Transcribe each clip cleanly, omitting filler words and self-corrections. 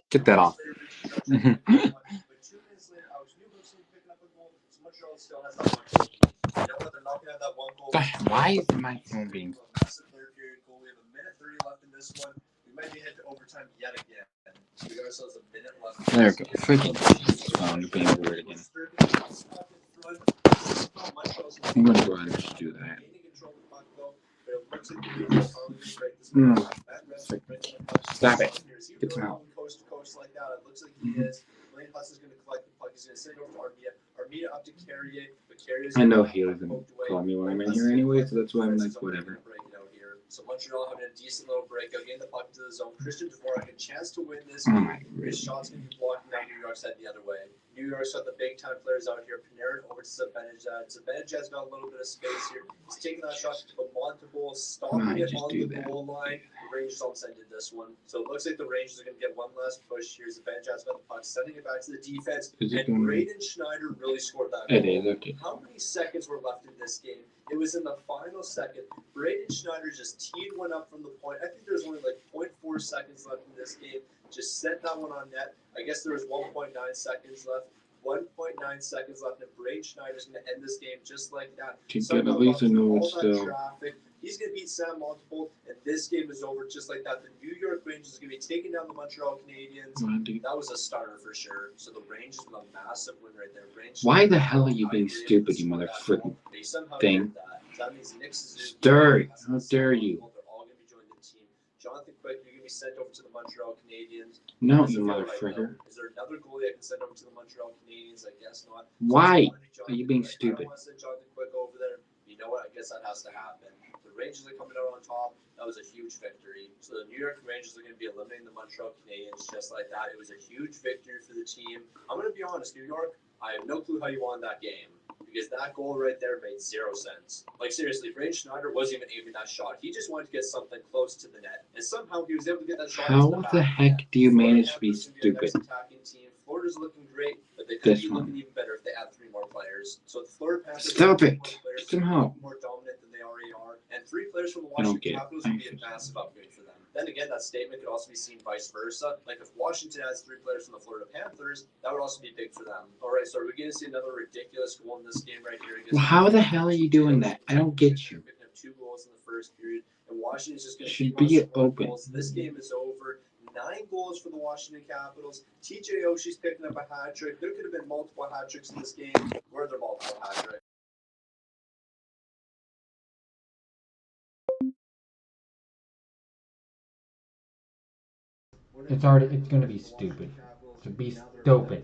Get that off. Why is my phone being... There we go. Freaking phone being weird again. I'm gonna go ahead and just do that. Stop it. Get some help. I know Haley's gonna call me when I'm in here anyway, so that's why I'm like, whatever. So Montreal having a decent little breakout, getting the puck to the zone. Christian Dvorak a chance to win this. His shot's going to be blocking out New York's head the other way. New York's got the big time players out here. Panarin over to Zibanejad. Zibanejad's got a little bit of space here. He's taking that shot, but Montembeault stopping it on the goal line. The Rangers almost ended this one. So it looks like the Rangers are going to get one last push here. Zibanejad's got the puck, sending it back to the defense. And Braden Schneider really scored that goal. It is, okay. How many seconds were left in this game? It was in the final second. Braden Schneider just teed one up from the point. I think there's only like 0.4 seconds left in this game. Just sent that one on net. I guess there was 1.9 seconds left. 1.9 seconds left, and Braden Schneider's going to end this game just like that. To get at least a note still. Traffic. He's going to beat Sam Montembeault, and this game is over just like that. The New York Rangers are going to be taking down the Montreal Canadiens. That was a starter for sure. So the Rangers with a massive win right there. Why the hell are you being stupid, you mother freaking thing? Stir! How dare you? They're all going to be joining the team. Jonathan Quick, you're going to be sent over to the Montreal Canadiens. No, you mother fricker. Is there another goalie I can send over to the Montreal Canadiens? I guess not. Why are you being stupid? I don't want to send Jonathan Quick over there. You know what? I guess that has to happen. The Rangers are coming out on top. That was a huge victory. So the New York Rangers are going to be eliminating the Montreal Canadiens just like that. It was a huge victory for the team. I'm going to be honest, New York, I have no clue how you won that game. Because that goal right there made 0 sense. Like, seriously, Braden Schneider wasn't even aiming that shot. He just wanted to get something close to the net. And somehow he was able to get that shot. How the heck do you manage to be stupid? Florida's looking great, but they could be looking even better if they add 3 more players. So the Florida Panthers Stop it! Somehow. More dominant than they already are. And 3 players from the Washington Capitals would be a massive upgrade for them. Then again, that statement could also be seen vice versa. Like if Washington has 3 players from the Florida Panthers, that would also be big for them. All right, so are we going to see another ridiculous goal in this game right here? Well, how the hell are you doing that? I don't get you. 2 goals in the first period, and Washington's just going to should be open. This game is over. 9 goals for the Washington Capitals. TJ Oshie's picking up a hat trick. There could have been multiple hat tricks in this game. Where are there multiple hat tricks? It's going to be stupid. To be stupid.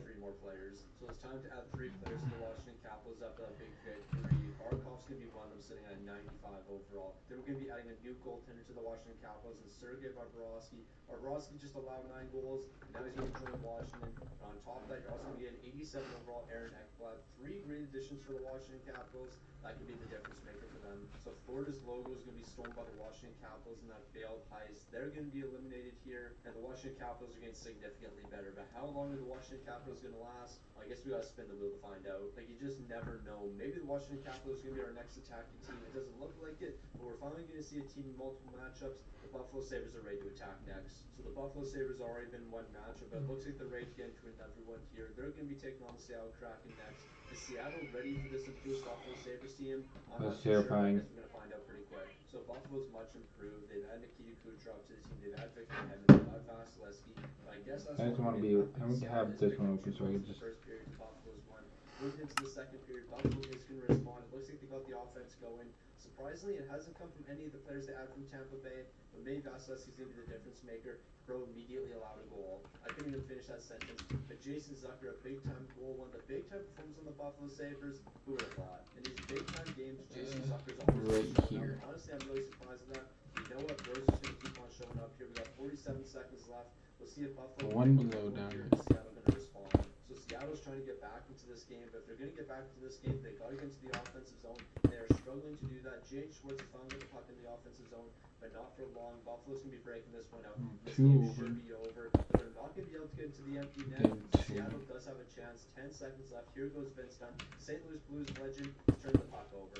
So it's time to add 3 players to the Washington Capitals after that big victory. Barkov's going to be one of them, sitting at 95 overall. Then we're going to be adding a new goaltender to the Washington Capitals, and Sergei Bobrovsky. Bobrovsky just allowed 9 goals, and now he's going to join Washington. And on top of that, you're also going to get an 87 overall Aaron Ekblad. 3 great additions for the Washington Capitals. That could be the difference maker for them. So Florida's logo is going to be stolen by the Washington Capitals in that failed heist. They're going to be eliminated here, and the Washington Capitals are getting significantly better. But how long are the Washington Capitals going to last? I guess we got to spin the wheel to find out. Like, you just never know. Maybe the Washington Capitals are going to be our next attacking team. It doesn't look like it, but we're finally going to see a team in multiple matchups. The Buffalo Sabres are ready to attack next. So the Buffalo Sabres already been one matchup, but it looks like they're ready to get into it with everyone here. They're going to be taking on the Seattle Kraken next. Is Seattle ready for this improved Buffalo Sabres team? I'm not sure. I guess we're going to find out pretty quick. So Buffalo's much improved. They've had Nikita Kucherov to the team. They've had Victor Hedman. They've had Vasilevsky. But I guess that's I just want to be. I want to have this one open so I can just. First period, Buffalo's won. Moving into the second period, Buffalo is going to respond. It looks like they got the offense going. Surprisingly, it hasn't come from any of the players they add from Tampa Bay. But maybe Vasilevsky's going to be the difference maker. Bro immediately allowed a goal. I couldn't even finish that sentence. But Jason Zucker, a big-time goal, one of the big-time performers on the Buffalo Sabres. Who would have thought? In these big-time games, Jason Zucker's always right here. Honestly, I'm really surprised at that. You know what? Bro's just going to keep on showing up here. We got 47 seconds left. We'll see if Buffalo... One below down here. Seattle going to respond. So Seattle Seattle's trying to get back into this game, but if they're going to get back into this game, they got to get into the offensive zone. They're struggling to do that. J.H. Schwartz is finally getting the puck in the offensive zone, but not for long. Buffalo's going to be breaking this one out. This game should be over. They're not going to be able to get into the empty net. Seattle does have a chance. 10 seconds left. Here goes Vince Dunn. St. Louis Blues legend turned the puck over.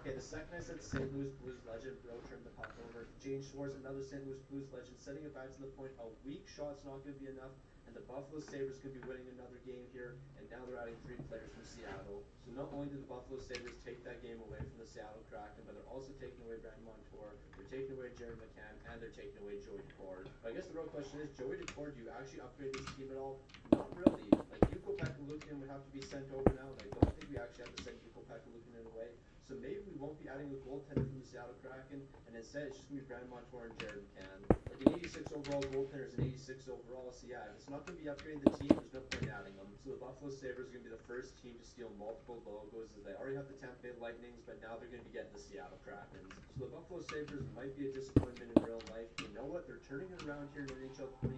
Okay, the second I said St. Louis Blues legend, bro, turned the puck over. J.H. Schwartz, another St. Louis Blues legend, setting it back to the point. A weak shot's not going to be enough. And the Buffalo Sabres could be winning another game here, and now they're adding 3 players from Seattle. So not only did the Buffalo Sabres take that game away from the Seattle Kraken, but they're also taking away Brandon Montour, they're taking away Jared McCann, and they're taking away Joey Daccord. But I guess the real question is, Joey Daccord, do you actually upgrade this team at all? Not really. Like, Yuko Pekka-Luukkonen would have to be sent over now, and I don't think we actually have to send Yuko Pekka-Luukkonen away. So maybe we won't be adding a goaltender from the Seattle Kraken, and instead it's just going to be Brandon Montour and Jared McCann. Like an 86 overall goaltender is an 86 overall, so yeah, if it's not going to be upgrading the team, there's no point adding them. So the Buffalo Sabres are going to be the first team to steal multiple logos, as they already have the Tampa Bay Lightnings, but now they're going to be getting the Seattle Krakens. So the Buffalo Sabres might be a disappointment in real life. You know what? They're turning it around here in NHL 25.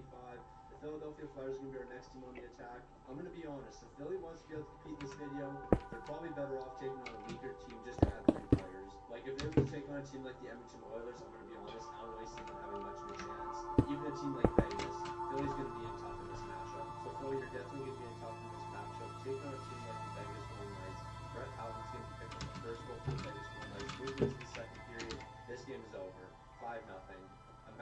The Philadelphia Flyers are going to be our next team on the attack. I'm going to be honest, if Philly wants to be able to compete in this video, they're probably better off taking on a weaker team just to add 3 players. Like, if they were to take on a team like the Edmonton Oilers, I'm going to be honest, I don't really see them having much of a chance. Even a team like Vegas, Philly's going to be in tough in this matchup. So Philly, you're definitely going to be in tough in this matchup. Taking on a team like the Vegas Golden Knights, Brett Howden's going to be picking up the first goal for the Vegas Golden Knights. Moving into the second period, this game is over. 5-0.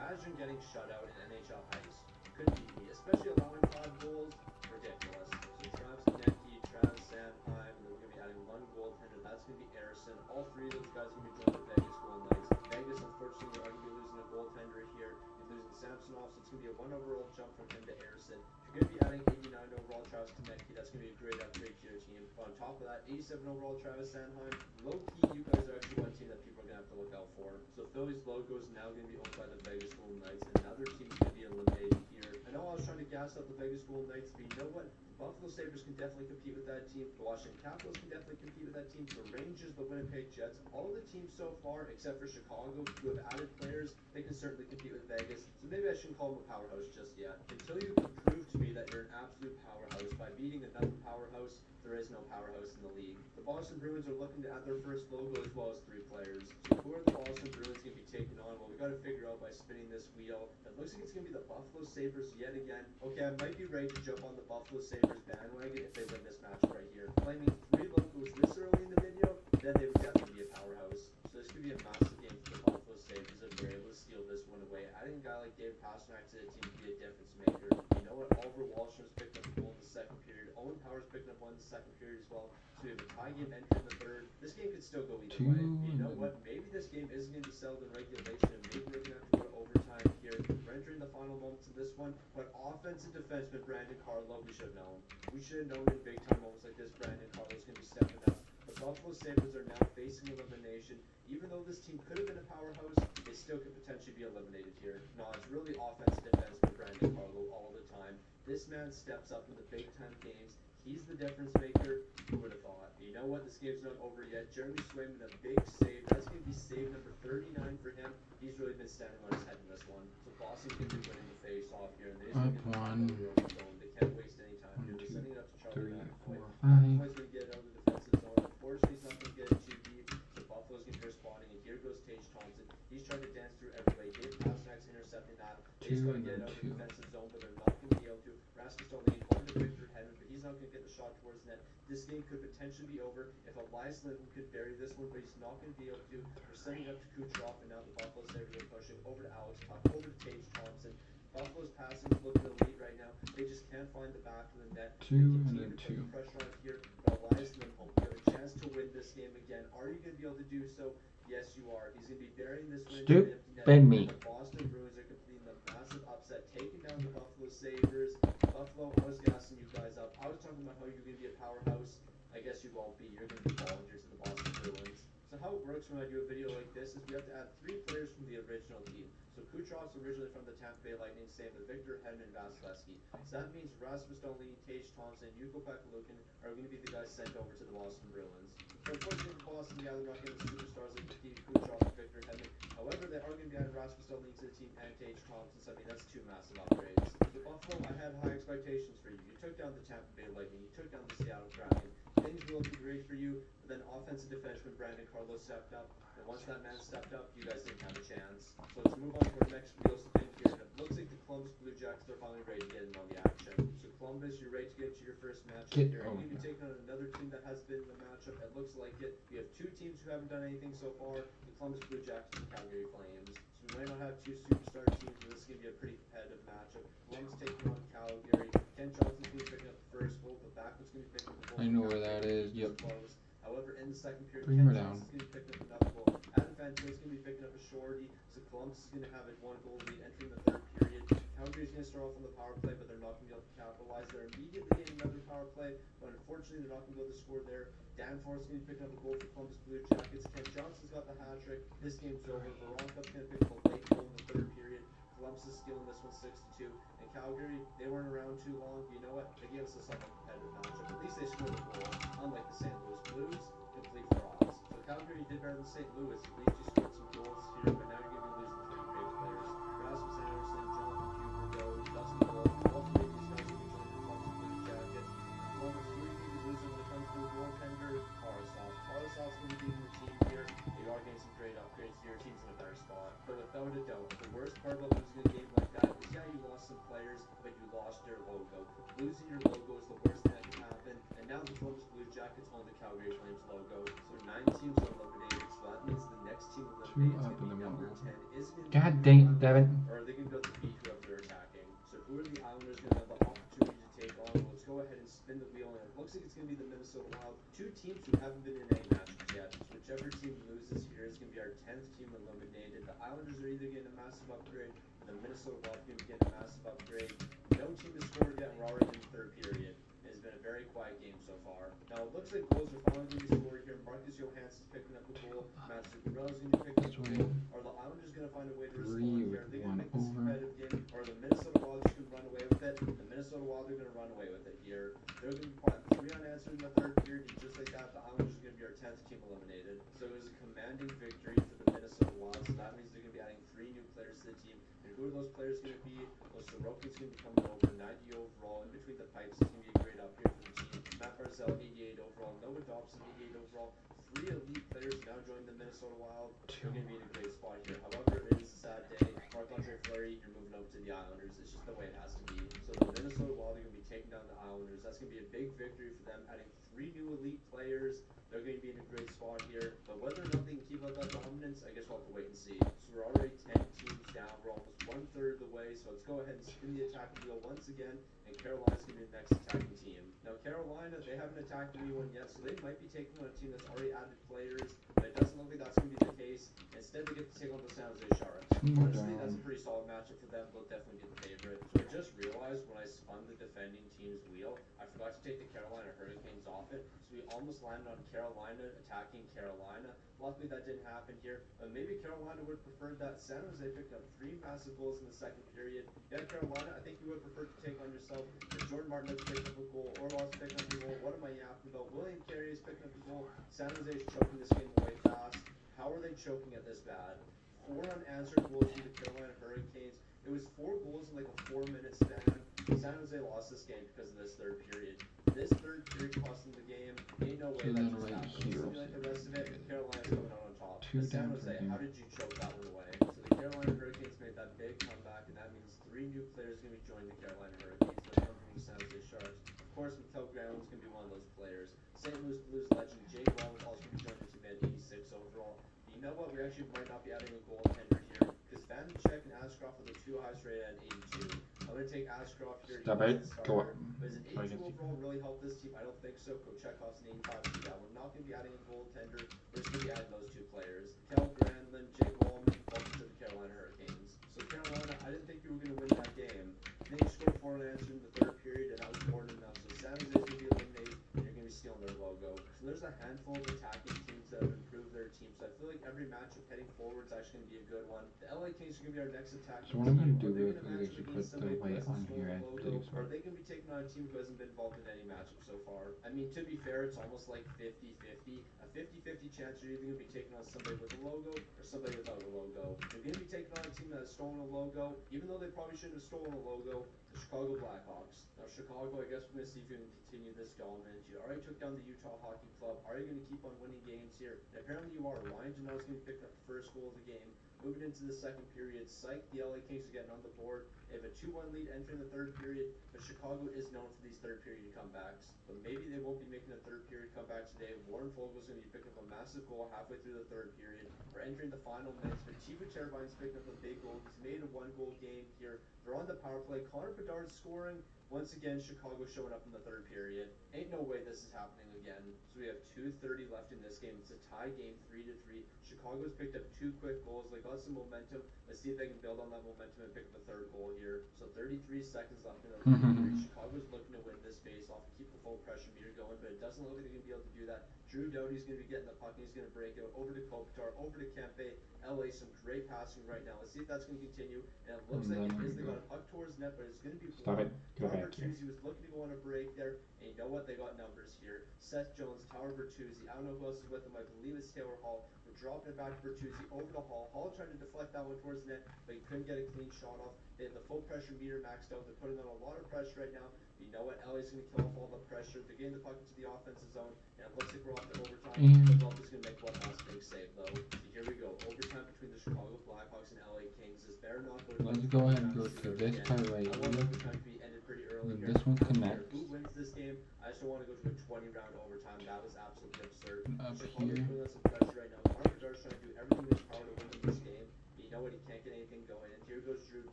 Imagine getting shut out in NHL ice. Could be me, especially allowing 5 goals. Ridiculous. So Travis Konecny, Travis Sanheim, and then we're going to be adding 1 goaltender. That's going to be Harrison. All 3 of those guys are going to be joining the Vegas Golden Knights. Vegas, unfortunately, are going to be losing a goaltender here. You're losing Samsonov, so it's going to be a 1 overall jump from him to Harrison. You're going to be adding 89 overall Travis Konecny. That's going to be a great upgrade to your team. But on top of that, 87 overall Travis Sanheim. Low key, you guys are actually one team that people are going to have to look out for. So Philly's logo is now going to be owned by the Vegas Golden Knights. Another team's going to be eliminated here. I know I was trying to gas up the Vegas Golden Knights, but you know what? The Buffalo Sabres can definitely compete with that team. The Washington Capitals can definitely compete with that team. The Rangers, the Winnipeg Jets, all of the teams so far, except for Chicago, who have added players, they can certainly compete with Vegas. So maybe I shouldn't call them a powerhouse just yet. Until you can prove to me that you're an absolute powerhouse by beating another powerhouse, there is no powerhouse in the league. The Boston Bruins are looking to add their first logo as well as 3 players. So who are the Boston Bruins going to be taking on? Well, we got to figure out by spinning this wheel. It looks like it's going to be the Buffalo Sabres yet again. Okay, I might be ready to jump on the Buffalo Sabres bandwagon if they win this match right here. Claiming 3 logos this early in the video, then they would definitely be a powerhouse. So this could be a massive game for the Buffalo Sabres if they're able to steal this one away. Adding a guy like David Pastrnak to the team could be a difference maker. You know what? Oliver Wahlstrom's picked up a goal in the second period. Owen Power's picked up 1 in the second period as well. So we have a tie game entering the third. This game could still go either way. You know what? Maybe this game isn't going to be settled in regulation, and maybe we're going to have to go to overtime here. We're entering the final moments of this one. But offensive defenseman Brandon Carlo, we should have known. We should have known in big time moments like this, Brandon Carlo's going to be stepping up. The Buffalo Sabres are now facing elimination. Even though this team could have been a powerhouse, they still could potentially be eliminated here. No, it's really offensive defenseman Brandon Carlo all the time. This man steps up in the big time games. He's the difference maker. Who would have thought? You know what? This game's not over yet. Jeremy Swayman, a big save. That's going to be save number 39 for him. He's really been standing on his head in this one. So Boston's going to be winning the face off here. And they're just going to get the zone. They can't waste any time here. They're sending it up to Charlie McAvoy. McAvoy's going to get it out of the defensive zone. Unfortunately, he's not going to get it too deep. So Buffalo's going to be responding. And here goes Tage Thompson. He's trying to dance through everybody. Dave Pasternak's intercepting that. They're just going to get it out of the defensive zone, but they're not going to be able to. Rasmus Dahlin on to Victor Hedman, but he's not going to get the shot towards net. This game could potentially be over if Elias Lindholm could bury this one, but he's not going to be able to. We're sending it up to Kucherov, and now the Buffalo Sabres are pushing over to Alex Tuch, over to Tage Thompson. Buffalo's passing is looking elite right now. They just can't find the back of the net. 2 and then 2. Pressure on here, but Elias Lindholm, you have a chance to win this game again. Are you going to be able to do so? Yes, you are. He's going to be burying this one into the empty net. Me. The Boston Bruins are completing the massive upset, taking down the Buffalo Sabres. Buffalo, I was gassing you guys up. I was talking about how you're going to be a powerhouse. I guess you won't be. You're going to be volunteers to the Boston Bruins. So how it works when I do a video like this is we have to add 3 players from the original team. So Kucherov's originally from the Tampa Bay Lightning, same with Victor Hedman and Vasilevsky. So that means Rasmus Dahlin, Tage Thompson, Yuko Pekka-Luukkonen are going to be the guys sent over to the Boston Bruins. So unfortunately for Boston, yeah, they're not getting the superstars like Steve Kucherov and Victor Hedman. However, they are going to be adding Rasmus Dahlin to the team and Tage Thompson, so I mean that's 2 massive upgrades. So Buffalo, I had high expectations for you. You took down the Tampa Bay Lightning. You took down the Seattle Kraken. Things were looking great for you, but then offensive defenseman Brandon Carlo stepped up. And once that man stepped up, you guys didn't have a chance. So let's move on to our next real thing here. And it looks like the Columbus Blue Jackets are finally ready to get in on the action. So Columbus, you're ready to get to your first matchup here. You're going to be taking on another team that has been in the matchup. It looks like it. We have two teams who haven't done anything so far. The Columbus Blue Jackets and the Calgary Flames. So we might not have two superstar teams, but this is going to be a pretty competitive matchup. Columbus taking on Calgary. Ken Johnson's going to be picking up the first goal, but Backwood's going to be picking up the goal. I know where that is. Yep. Close. However, in the second period, 3 Ken more down. Johnson's going to be picking up another goal. Adam Fantilli's going to be picking up a shorty. So Columbus is going to have a 1-goal lead entering the third period. Calgary's going to start off on the power play, but they're not going to be able to capitalize. They're immediately getting another power play, but unfortunately they're not going to be able to score there. Dan Forrest's going to be picking up a goal for Columbus Blue Jackets. Ken Johnson's got the hat trick. This game's over. Voronkov's going to pick up a late goal in the third period. Columbus is stealing this one 6-2. And Calgary, they weren't around too long. You know what? They gave us a somewhat competitive matchup. At least they scored a goal, unlike the St. Louis Blues. Complete frauds. So Calgary did better than St. Louis. At least you scored some goals here, but now you're going to be losing three great players. Rasmus Anderson, Jonathan Huberdeau, Dustin Gold. All three of these guys will be joining the Columbus Blue Jackets. Columbus, who are you going to be losing when it comes to the goaltender? Tarasov. Tarasov's going to be in your team here. They are getting some great upgrades here. Your team's in a better spot. But without a doubt, the worst part about losing a game like that is, yeah, you lost some players, but you lost your logo. Losing your logo is the worst thing that can happen. And now the Columbus Blue Jackets own the Calgary Flames logo. So 9 teams are eliminated. So that means the next team eliminated is going to be number 10. Is it going to God be dang, the Devin. Islanders, or are they going to go to beat whoever they're attacking? So who are the Islanders going to have the opportunity to take on? Well, let's go ahead and spin the wheel, and it looks like it's going to be the Minnesota Wild. Two teams who haven't been in any matches yet. So whichever team loses here is going to be our 10th team eliminated. The Islanders are either getting a massive upgrade, or the Minnesota Wild are going to be getting a massive upgrade. No team has scored yet, and we're already in the third period. It has been a very quiet game so far. Now it looks like goals are finally going to be scored here. Marcus Johansson's picking up the goal. Matt Zuccarello's going to be picking up the goal. Are the Islanders going to find a way to respond here? Are they going to make this a competitive game? Or are the Minnesota Wild just going to run away with it? The Minnesota Wild are going to run away with it here. They're going to be put 3 unanswered in the third period, and just like that, the Islanders are going to be our 10th team eliminated. So it was a commanding victory for the Minnesota Wild. So that means they're going to be adding 3 new players to the team. And who are those players going to be? Well, Sorokin's going to be coming over, 90 overall. In between the pipes, it's going to be a great upgrade for the team. Matt Barzal, 88 overall. Noah Dobson, 88 overall. 3 elite players now join the Minnesota Wild. They're going to be in a great spot here. However, it is a sad day. Marc-Andre Fleury, you're moving over to the Islanders. It's just the way it has to be. So the Minnesota Wild are going to be taking down the Islanders. That's going to be a big victory for them, adding 3 new elite players. They're going to be in a great spot here. But whether or not they can keep up that dominance, I guess we'll have to wait and see. So we're already 10 teams down. We're almost 1/3 of the way. So let's go ahead and spin the attacking wheel once again. And Carolina's going to be the next attacking team. Now Carolina, they haven't attacked anyone yet, so they might be taking on a team that's already added players. But it doesn't look like that's going to be the case. Instead, they get to take on the San Jose Sharks. Honestly, that's a pretty solid matchup for them. They'll definitely be the favorite. So I just realized when I spun the defending team's wheel, I forgot to take the Carolina Hurricanes off it. So we almost landed on Carolina attacking Carolina. Luckily, that didn't happen here. But maybe Carolina would have preferred that. San Jose picked up 3 massive goals in the second period. Yeah, Carolina, I think you would have preferred to take on yourself. If Jordan Martinez picked up a goal, Orlov's picking up a goal. What am I yapping about? William Carey is picking up a goal. San Jose is choking this game away fast. How are they choking it this bad? 4 unanswered goals from the Carolina Hurricanes. It was 4 goals in like a 4-minute span. San Jose lost this game because of this third period. This third period cost them the game. Ain't no way that just happened. Something like the rest of it, Carolina's coming out on top. But San Jose, how did you choke that one away? So the Carolina Hurricanes made that big comeback, and that means 3 new players are going to be joining the Carolina Hurricanes. They're coming from the San Jose Sharks. Of course, Mikael Granlund's going to be one of those players. St. Louis Blues legend Jake Wall is also going to be joining the team at 86 overall. But you know what? We actually might not be adding a goaltender here, because Vanecek and Ashcroft are the 2 highest rated at 82. I'm going to take Ashcroft here. Stop it. Go on. But is an 82 overall really help this team? I don't think so. Kochekhov's an 85. So yeah, we're not going to be adding a goaltender. We're just going to be adding those 2 players. Mikael Granlund, Jake Wallman, welcome to the Carolina Hurricanes. So Carolina, I didn't think you were going to win that game. I think you scored 4 unanswered in the third period, and that was more than enough. So San Jose's going to be eliminated, and you're going to be stealing their logo. So there's a handful of attacking teams that have improved their team. So I feel like every matchup heading forward is actually going to be a good one. The LA Kings are going to be our next attacking So what I'm team. going to do Are they real going to quick match is up put against the somebody who light hasn't on scored here a at logo? this Or are they going to be taking on a team who hasn't been involved in any matchup so far? I mean, to be fair, it's almost like 50-50. A 50-50 chance you're either going to be taking on somebody with a logo or somebody without a logo. You're going to be taking on a team that has stolen a logo, even though they probably shouldn't have stolen a logo, the Chicago Blackhawks. Now Chicago, I guess we're going to see if you can continue this dominance. You already took down the Utah Hockey Club. Are you going to keep on winning games here? And apparently you are. Ryan Janelle's going to pick up the first goal of the game. Moving into the second period, psych, the LA Kings are getting on the board. They have a 2-1 lead entering the third period, but Chicago is known for these third period comebacks. But maybe they won't be making a third period comeback today. Warren Fogel's going to be picking up a massive goal halfway through the third period. We're entering the final minutes, but Teuvo Teravainen's picking up a big goal. He's made a 1-goal game here. They're on the power play. Connor Bedard's scoring. Once again, Chicago showing up in the third period. Ain't no way this is happening again. So we have 2:30 left in this game. It's a tie game, 3-3. Chicago's picked up 2 quick goals. They got some momentum. Let's see if they can build on that momentum and pick up a third goal here. So 33 seconds left in the third period. Chicago's looking to win this face-off and keep the full pressure meter going, but it doesn't look like they're going to be able to do that. Drew Doughty's going to be getting the puck, and he's going to break out over to Kopitar, over to Kempe. LA, some great passing right now. Let's see if that's going to continue. And it looks like it is. They got a puck towards net, but it's going to be Stop it. Go Tower back here. Bertuzzi was looking to go on a break there, and you know what? They got numbers here. Seth Jones, Tower Bertuzzi. I don't know who else is with them. I believe it's Taylor Hall. We're dropping it back to Bertuzzi over to Hall. Hall trying to deflect that one towards net, but he couldn't get a clean shot off. They have the full pressure meter maxed out. They're putting on a lot of pressure right now. You know what? LA's going to kill off all the pressure. They're getting the puck into the offensive zone, and it looks like we're off to overtime. Philadelphia's going to make one last big save, though. So here we go. Overtime between the Chicago Blackhawks and LA Kings. This better not go to Let's go ahead and go to this part right I want here. overtime to be ended pretty early When here. this one connects. Who wins this game? I just don't want to go to a 20-round overtime. That was absolutely absurd. Up Chicago's here. putting on some pressure right now. Connor Bedard's trying to do everything in his power to win this game. But you know what? He can't get anything going. And here goes Drew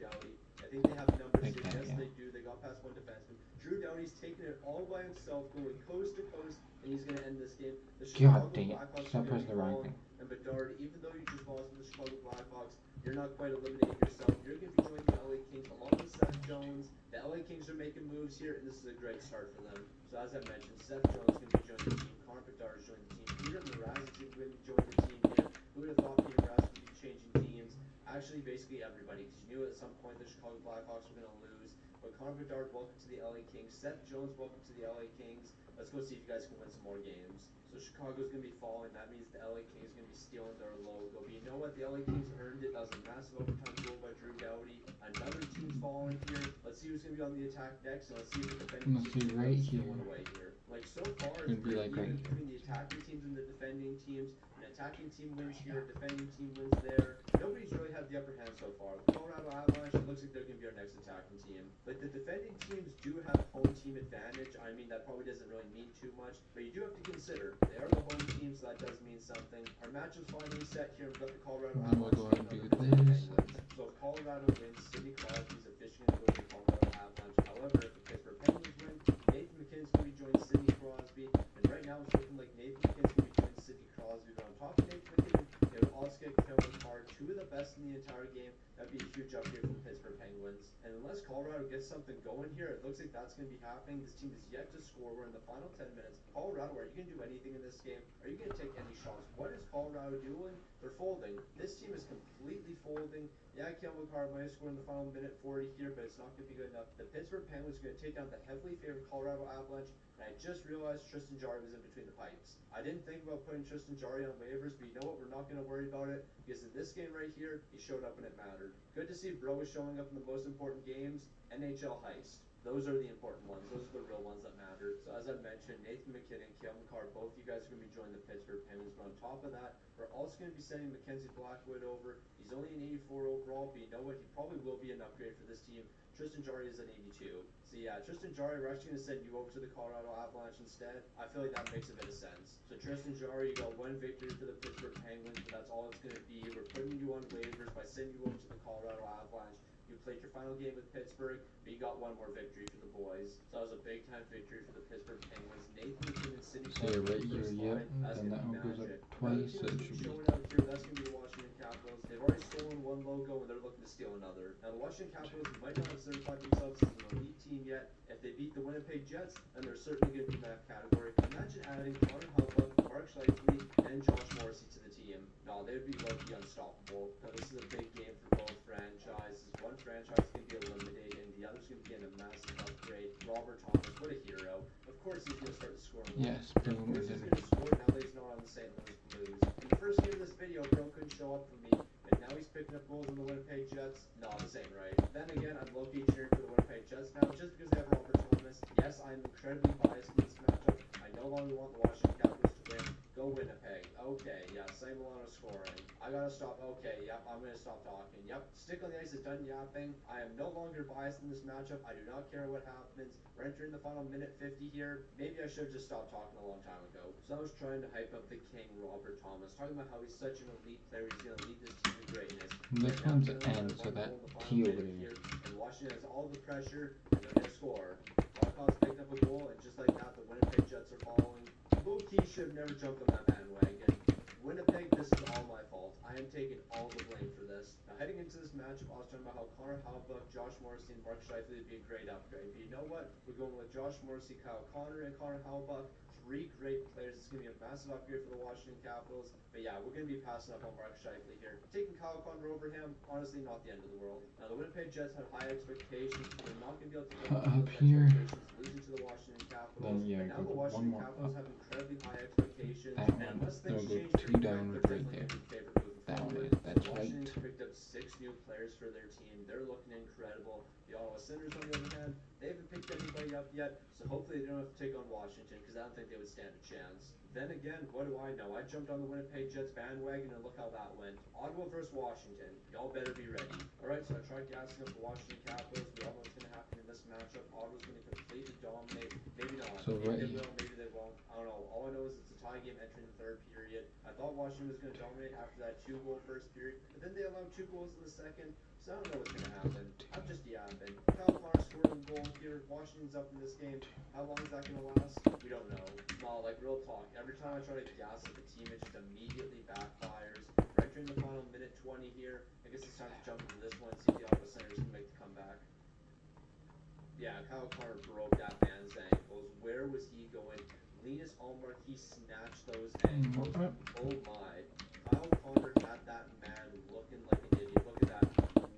Doughty. I think they have numbers here. Yes, they do. They got past one defenseman. Drew Doughty's taking it all by himself, going coast to coast, and he's going to end this game. The Chicago God dang it. Blackhawks Stop are pressing the wrong falling, thing. and Bedard, even though you just lost to the Chicago Blackhawks, you're not quite eliminating yourself. You're going to be joining the LA Kings along with Seth Jones. The LA Kings are making moves here, and this is a great start for them. So as I mentioned, Seth Jones is going to be joining the team. Connor Bedard is joining the team. Peter Mrazek is going to be joining the team here. Who would have thought Peter Mrazek would be changing teams? Actually, basically everybody, because you knew at some point the Chicago Blackhawks were going to lose. But Connor Bedard, welcome to the LA Kings. Seth Jones, welcome to the LA Kings. Let's go see if you guys can win some more games. So Chicago's going to be falling. That means the LA Kings are going to be stealing their logo. But you know what? The LA Kings earned it. That was a massive overtime goal by Drew Doughty. Another team's falling here. Let's see who's going to be on the attack next. And let's see if the defending Let's team see right steal here. one away here. Like so far, It's gonna be like right even here. between the attacking teams and the defending teams. An attacking team wins here, defending team wins there. Nobody's really had the upper hand so far. The Colorado Avalanche, it looks like they're going to be our next attacking team. But the defending teams do have home team advantage. I mean, that probably doesn't really mean too much, but you do have to consider they are the home team, so that does mean something. Our match is finally set here. We've got the Colorado And we'll Avalanche. go ahead and do taking on the this. Pittsburgh Penguins. So if Colorado wins, Sidney Crosby's officially going to go to the Colorado Avalanche. However, if the Pittsburgh Penguins win, Nathan McKinnon's going to be joining Sidney Crosby. And right now it's looking like Nathan McKinnon's going to be joining Sidney Crosby. But on top of Nathan McKinnon, they have Oscar Killman, two of the best in the entire game. That'd be a huge upgrade for the Pittsburgh Penguins. And unless Colorado gets something going here, it looks like that's going to be happening. This team is yet to score. We're in the final 10 minutes. Colorado, are you going to do anything in this game? Are you going to take any shots? What is Colorado doing? They're folding. This team is completely folding. Yeah, Cale Makar might have scored in the final minute 40 here, but it's not going to be good enough. The Pittsburgh Penguins are going to take down the heavily favored Colorado Avalanche. And I just realized Tristan Jarry was in between the pipes. I didn't think about putting Tristan Jarry on waivers, but you know what? We're not going to worry about it because in this game right here, he showed up when it mattered. Good to see Bro is showing up in the most important games. NHL heist. Those are the important ones. Those are the real ones that matter. So as I mentioned, Nathan McKinnon, Cale Makar, both you guys are going to be joining the Pittsburgh Penguins. But on top of that, we're also going to be sending Mackenzie Blackwood over. He's only an 84 overall, but you know what? He probably will be an upgrade for this team. Tristan Jarry is an 82. So yeah, Tristan Jarry, we're actually going to send you over to the Colorado Avalanche instead. I feel like that makes a bit of sense. So Tristan Jarry, you got one victory for the Pittsburgh Penguins, but that's all it's going to be. We're putting you on waivers by sending you over to the Colorado Avalanche. You played your final game with Pittsburgh, but you got one more victory for the boys. So that was a big time victory for the Pittsburgh Penguins. Nathan McKinnon, Sidney See it right Crosby, here, first yep. line. That's And gonna that be one goes up magic. twice, so Another it team should be. showing out here, that's gonna be the Washington Capitals. They've already stolen one logo and they're looking to steal another. Now the Washington Capitals might not have certified themselves as an elite team yet. If they beat the Winnipeg Jets, then they're certainly going to be in that category. Imagine adding Connor Hellebuyck, Mark Scheifele, and Josh Morrissey to the team. No, they would be low-key unstoppable. Now this is a big game for both franchises. One franchise is going to be eliminated, and the other's going to be in a massive upgrade. Robert Thomas, what a hero. Of course he's going to start scoring. Yes, Of boom, course we he's did going to score now that he's not on the St. Louis Blues. In the first game of this video, Bro couldn't show up for me, and now he's picked picking up goals on the Winnipeg Jets. No, this ain't right. Then again, I'm low-key cheering for the Winnipeg Jets now, just because they have Robert Thomas. Yes, I'm incredibly biased in this matchup. I no longer want the Washington Capitals to win. Go Winnipeg. Okay, yeah, same Milano scoring. I gotta stop. Okay, yep, I'm gonna stop talking. Yep, stick on the ice is done yapping. I am no longer biased in this matchup. I do not care what happens. We're entering the final minute 50 here. Maybe I should have just stopped talking a long time ago. So I was trying to hype up the king, Robert Thomas, talking about how he's such an elite player. He's gonna lead this team to greatness. This one's an end, so that T over there. And Washington has all the pressure, and they're gonna score. Blackhawks picked up a goal, and just like that, the Winnipeg Jets are following. Low-key should have never jumped on that bandwagon. Winnipeg, this is all my fault. I am taking all the blame for this. Now, heading into this matchup, I was talking about how Connor Hellebuyck, Josh Morrissey, and Mark Scheifele would be a great upgrade. But you know what? We're going with Josh Morrissey, Kyle Connor, and Connor Hellebuyck. 3 great players. It's going to be a massive upgrade for the Washington Capitals. But yeah, we're going to be passing up on Mark Scheifele here. Taking Kyle Connor over him, honestly, not the end of the world. Now, the Winnipeg Jets had high expectations. They're not going to be able to get up those here. expectations, losing to the Washington Capitals. Then, yeah, and now go the one Washington more Capitals up. have incredibly high expectations. That And one, unless things they'll go change 2 down they're right definitely there. going to be favored moving That forward. way, that's Washington right. picked up 6 new players for their team. They're looking incredible. The Ottawa Senators, on the other hand, they haven't picked anybody up yet, so hopefully they don't have to take on Washington, because I don't think they would stand a chance. Then again, what do I know? I jumped on the Winnipeg Jets bandwagon, and look how that went. Ottawa versus Washington. Y'all better be ready. Alright, so I tried gassing up the Washington Capitals. We all know what's going to happen in this matchup. Ottawa's going to completely dominate. Maybe not. So Maybe they will, maybe they won't. I don't know. All I know is it's a tie game entering the 3rd period. I thought Washington was going to dominate after that 2-goal first period, but then they allowed 2 goals in the second, so I don't know what's going to happen. I'm just yapping. Kyle Connor scored a goal here. Washington's up in this game. How long is that going to last? We don't know. No, like, real talk. Every time I try to gas up a team, it just immediately backfires. Right during the final minute 20 here, I guess it's time to jump into this one and see if the Ottawa Senators can make the comeback. Yeah, Kyle Connor broke that man's ankles. Where was he going? Linus Ullmark, he snatched those ankles. Oh my. Kyle Connor had that man looking like an idiot. Look at that.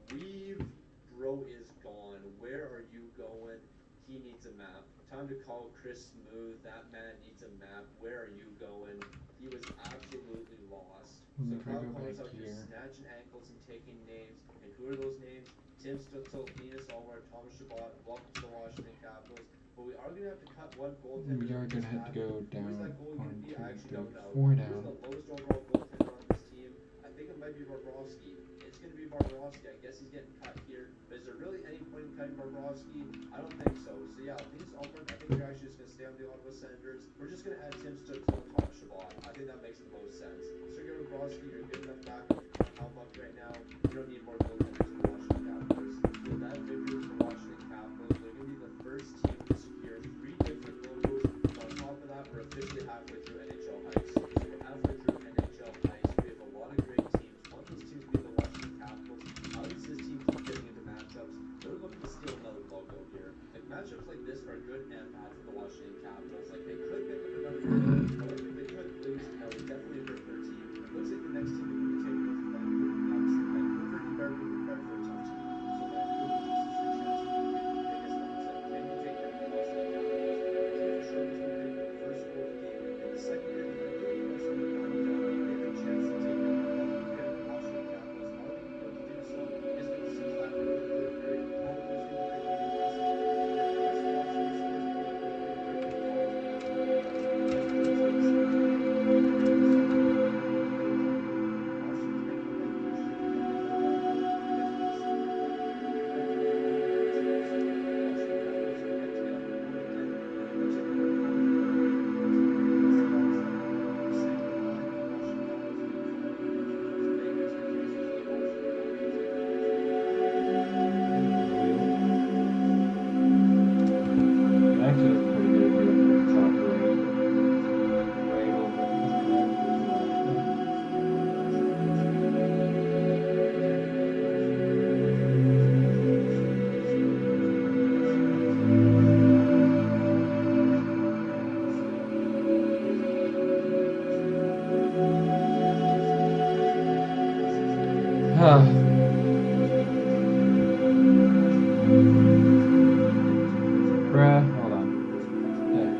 Weave, bro, is gone. Where are you going? He needs a map. Time to call Chris Smooth. That man needs a map. Where are you going? He was absolutely lost. So Kyle Connor's out here snatching ankles and taking names. And who are those names? Tim Stützle, Linus Ullmark, Thomas Chabot. Welcome to the Washington Capitals. But we are going to have to cut one goaltender. We are going to have to go down. Who's that goalie going to be? I 1, 2, actually 3, don't know. 4 Who's down. the lowest overall goaltender on this team? I think it might be Bobrovsky. It's going to be Bobrovsky. I guess he's getting cut here. But is there really any point in cutting Bobrovsky? I don't think so. So yeah, Linus Ullmark, I think you're actually just going to stay on the Ottawa Senators. We're just going to add Tim Stützle and Thomas Chabot. I think that makes the most sense. Sergei Bobrovsky, you're good enough back with Hellebuyck right now. You don't need more goaltenders for the Washington Capitals. So that victory for the Washington Capitals. They're going to be the first team to secure 3 different logos. On top of that, we're officially halfway through NHL Heist. So we're halfway through NHL Heist. We have a lot of great teams. One of those teams being the Washington Capitals. How does this team keep getting into matchups? They're looking to steal another logo here. Like, matchups like this are good and bad for the Washington Capitals. Like, they could pick up another win. However, they could lose. Now, they definitely hurt their team. It looks like the next team they're going to be taking over Vancouver. Obviously, Vancouver, you better be prepared for a tough team. So Vancouver, this is your chance to take the biggest upset. Can you take down the Washington Capitals? Tim Sherman's going to pick up the first goal of the game. In the second period, the Vancouver Canucks are going to pound down. They have a chance to take down the Washington Capitals. How are they going to do so? Is going to see that in the 3rd period. Hellebuyck's going to pick up the last goal. Chris Washington scores the goal. They're going to call it Actually, it's pretty good if you look at the top right. Right over. Bruh, hold on. There.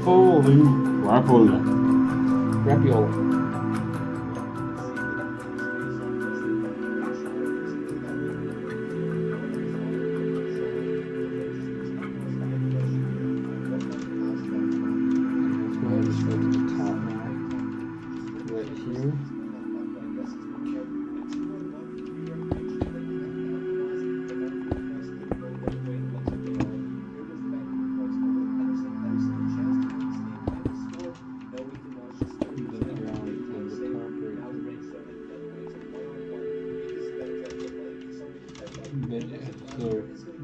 Holy crapula. Let's go ahead and just go to the top now. Right here. So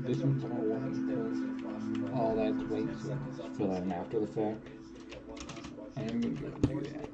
this one's all white because all that's white, so fill that in after the fact. I am going to go do that.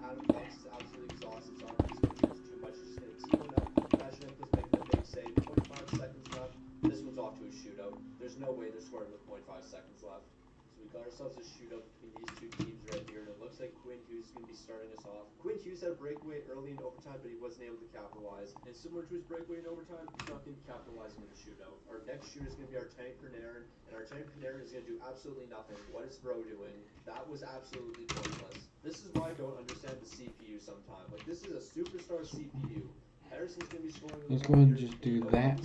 This one's off to a shootout. There's no way they're scoring with 0.5 seconds left. So we got ourselves a shootout between these two teams right here, and it looks like Quinn Hughes is going to be starting us off. Quinn Hughes had a breakaway early in overtime, but he wasn't able to capitalize. And similar to his breakaway in overtime, he's not going to be capitalizing in the shootout. Our next shooter is going to be our Artemi Panarin, and our Artemi Panarin is going to do absolutely nothing. What is Bro doing? That was absolutely pointless. This is why I don't understand the CPU sometimes. Like, this is a superstar CPU. Harrison's going to be scoring. Let's go ahead and just do that.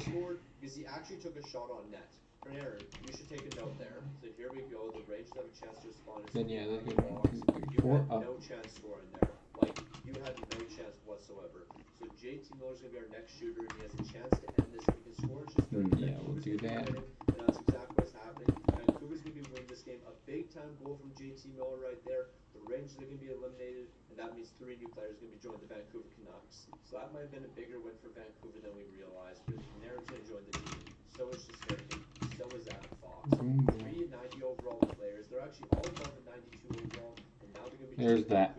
Because he actually took a shot on net. Panarin, you should take a note there. So here we go. The Rangers have a chance to respond. Then yeah, that's good. 1, 2, 3, You 4 had up. no chance scoring there. Like, you had no chance whatsoever. So JT Miller's going to be our next shooter, and he has a chance to end this if he can score. It's just Yeah, we'll do that. And that's exactly what's happening. Vancouver's going to be winning this game. A big-time goal from JT Miller right there. The Rangers are going to be eliminated, and that means 3 new players are going to be joining the Vancouver Canucks. So that might have been a bigger win for Vancouver than we realized. Because Panarin's going to join the team. So is Shesterkin. So is Adam Fox. 3 90 overall players. They're actually all above the 92 overall, and now they're going to be There's that.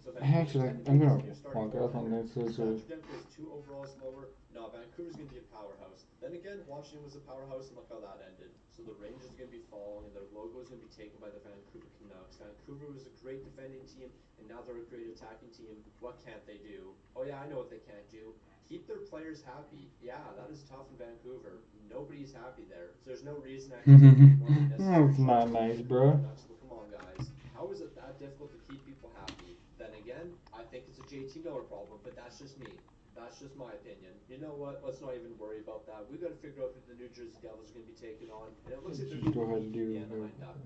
So Actually, I'm going to walk off on this. So Vancouver is 2 overalls lower. No, Vancouver's going to be a powerhouse. Then again, Washington was a powerhouse, and look how that ended. So the Rangers are going to be falling, and their logo is going to be taken by the Vancouver Canucks. Vancouver was a great defending team, and now they're a great attacking team. What can't they do? Oh yeah, I know what they can't do. Keep their players happy. Yeah, that is tough in Vancouver. Nobody's happy there. So there's no reason I can That's not nice, bro. Come on, guys. How is it that difficult to keep people happy? Then again, I think it's a JT Miller problem, but that's just me. That's just my opinion. You know what? Let's not even worry about that. We got to figure out who the New Jersey Devils are going to be taking on. And it looks like they're just go ahead and do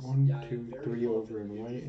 1, 2, 3 over in white.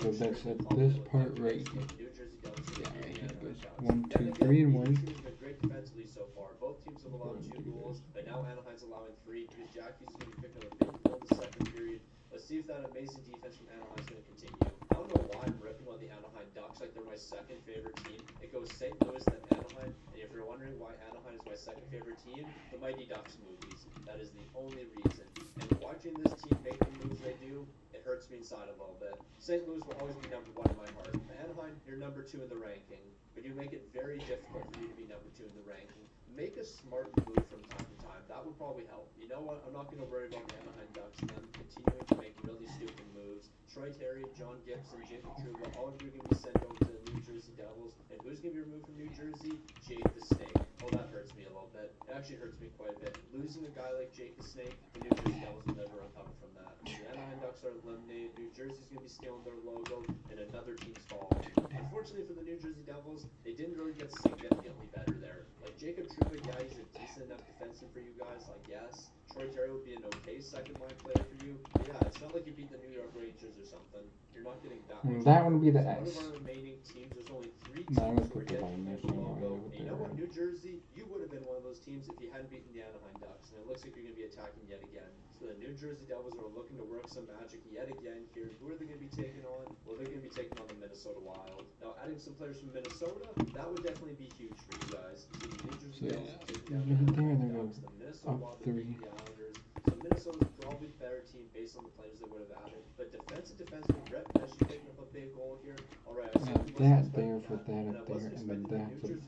So that's at this part right here. Yeah, right here goes 1, 2, 3 in white. Great defensively so far. Both teams have allowed 2 goals, but now Anaheim's allowing 3 because Jack Hughes is going to be picking up a big goal in the second period. Let's see if that amazing defense from Anaheim's going to continue. I don't know why I'm ripping on the Anaheim Ducks like they're my second favorite team. It goes St. Louis, then Anaheim, and if you're wondering why Anaheim is my second favorite team, the Mighty Ducks movies. That is the only reason. And watching this team make the moves they do, it hurts me inside a little bit. St. Louis will always be number 1 in my heart. Anaheim, you're number 2 in the ranking, but you make it very difficult for you to be number 2 in the ranking. Make a smart move from time to time. That would probably help. You know what? I'm not going to worry about the Anaheim Ducks and them continuing to make really stupid moves. Troy Terry, John Gibson, Jacob Trouba, all of you are going to be sent over to the New Jersey Devils. And who's going to be removed from New Jersey? Jake the Snake. Oh, that hurts me a little bit. It actually hurts me quite a bit. Losing a guy like Jake the Snake, the New Jersey Devils will never recover from that. The Anaheim Ducks are eliminated. New Jersey's going to be stealing their logo, and another team's falling. Unfortunately for the New Jersey Devils, they didn't really get significantly better there. Like Jacob Trouba, yeah, he's a decent enough defenseman for you guys, I guess. Troy Terry would be an okay second line player for you. But yeah, it's not like you beat the New York Rangers or something. You're not getting that much. That would be the Out S. of our remaining teams, there's only 3 No, I'm teams gonna who are put the getting line the there, so logo. I'll And you know what, New Jersey, you would have been one of those teams if you hadn't beaten the Anaheim Ducks. And it looks like you're going to be attacking yet again. So the New Jersey Devils are looking to work some magic yet again here. Who are they going to be taking on? Well, they're going to be taking on the Minnesota Wild. Now, adding some players from Minnesota, that would definitely be huge for you guys. So the New Jersey So Devils yeah, taking down right the there, Anaheim there Ducks. goes The Minnesota up Wild are 3. beating the Islanders. So Minnesota's probably the better team based on the players they would have added. But defensive, Brett Pesce picking up a big goal here. All right, Now that there for that up there, and then that's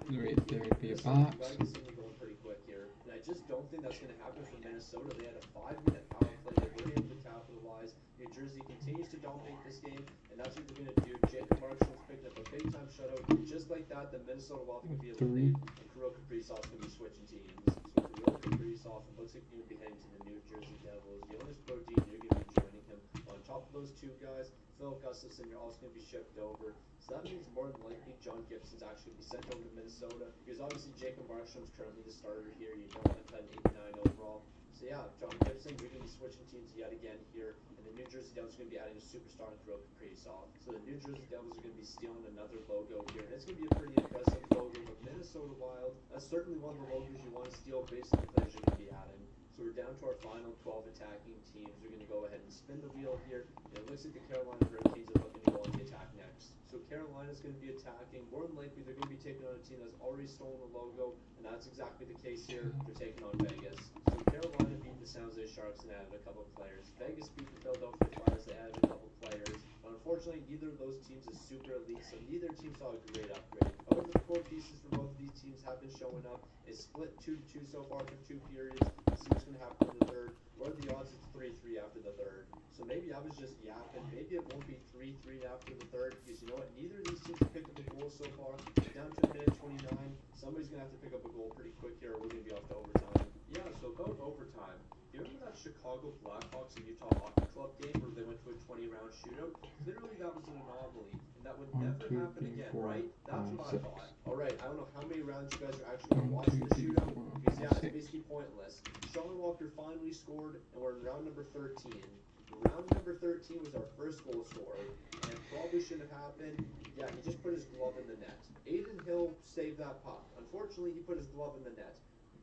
right there would be a box. Going pretty quick here, and I just don't think that's going to happen for Minnesota. They had a 5-minute power play. They were able to capitalize. New Jersey continues to dominate this game, and that's what they're going to do. Jacob Markstrom's picked up a big-time shutout. Just like that, the Minnesota Wild are going to be eliminated, and Kirill Kaprizov's going to be switching teams. So Kirill Kaprizov, it looks like you're going to be heading to the New Jersey Devils. Jonas Brodin, you're going to be joining him top of those two guys, Philip Gustafson, you're also going to be shipped over. So that means more than likely John Gibson's actually going to be sent over to Minnesota. Because obviously Jacob Markstrom's currently the starter here. You don't want to cut an 89 overall. So yeah, John Gibson, we're going to be switching teams yet again here. And the New Jersey Devils are going to be adding a superstar in Kirill Kaprizov. So the New Jersey Devils are going to be stealing another logo here. And it's going to be a pretty impressive logo. But Minnesota Wild, that's certainly one of the logos you want to steal based on the players you're going to be adding. So we're down to our final 12 attacking teams. We're going to go ahead and spin the wheel here. And it looks like the Carolina Hurricanes are looking to go on the attack next. So Carolina's going to be attacking. More than likely, they're going to be taking on a team that's already stolen the logo. And that's exactly the case here. They're taking on Vegas. So Carolina beat the San Jose Sharks and added a couple of players. Vegas beat the Philadelphia Flyers. They added a couple of players. But unfortunately, neither of those teams is super elite. So neither team saw a great upgrade. However, the core pieces for both of these teams have been showing up. It's split 2-2 so far for 2 periods. Let's see what's going to happen in the third. What are the odds it's 3-3 after the third? So maybe I was just yapping. Maybe it won't be 3-3 after the third. Because you know what? Neither of these teams have picked up a goal so far. Down to a minute 29. Somebody's going to have to pick up a goal pretty quick here or we're going to be off to overtime. Yeah, so about overtime. Do you remember that Chicago Blackhawks and Utah Hockey Club game where they went to a 20-round shootout? Literally, that was an anomaly. And that would never happen again, right? That's what I thought. Alright, I don't know how many rounds you guys are actually going to watch the shootout. Because yeah, it's basically pointless. Sean Walker finally scored and we're in round number 13. Round number 13 was our first goal scorer, and it probably shouldn't have happened. Yeah, he just put his glove in the net. Aiden Hill saved that puck. Unfortunately, he put his glove in the net.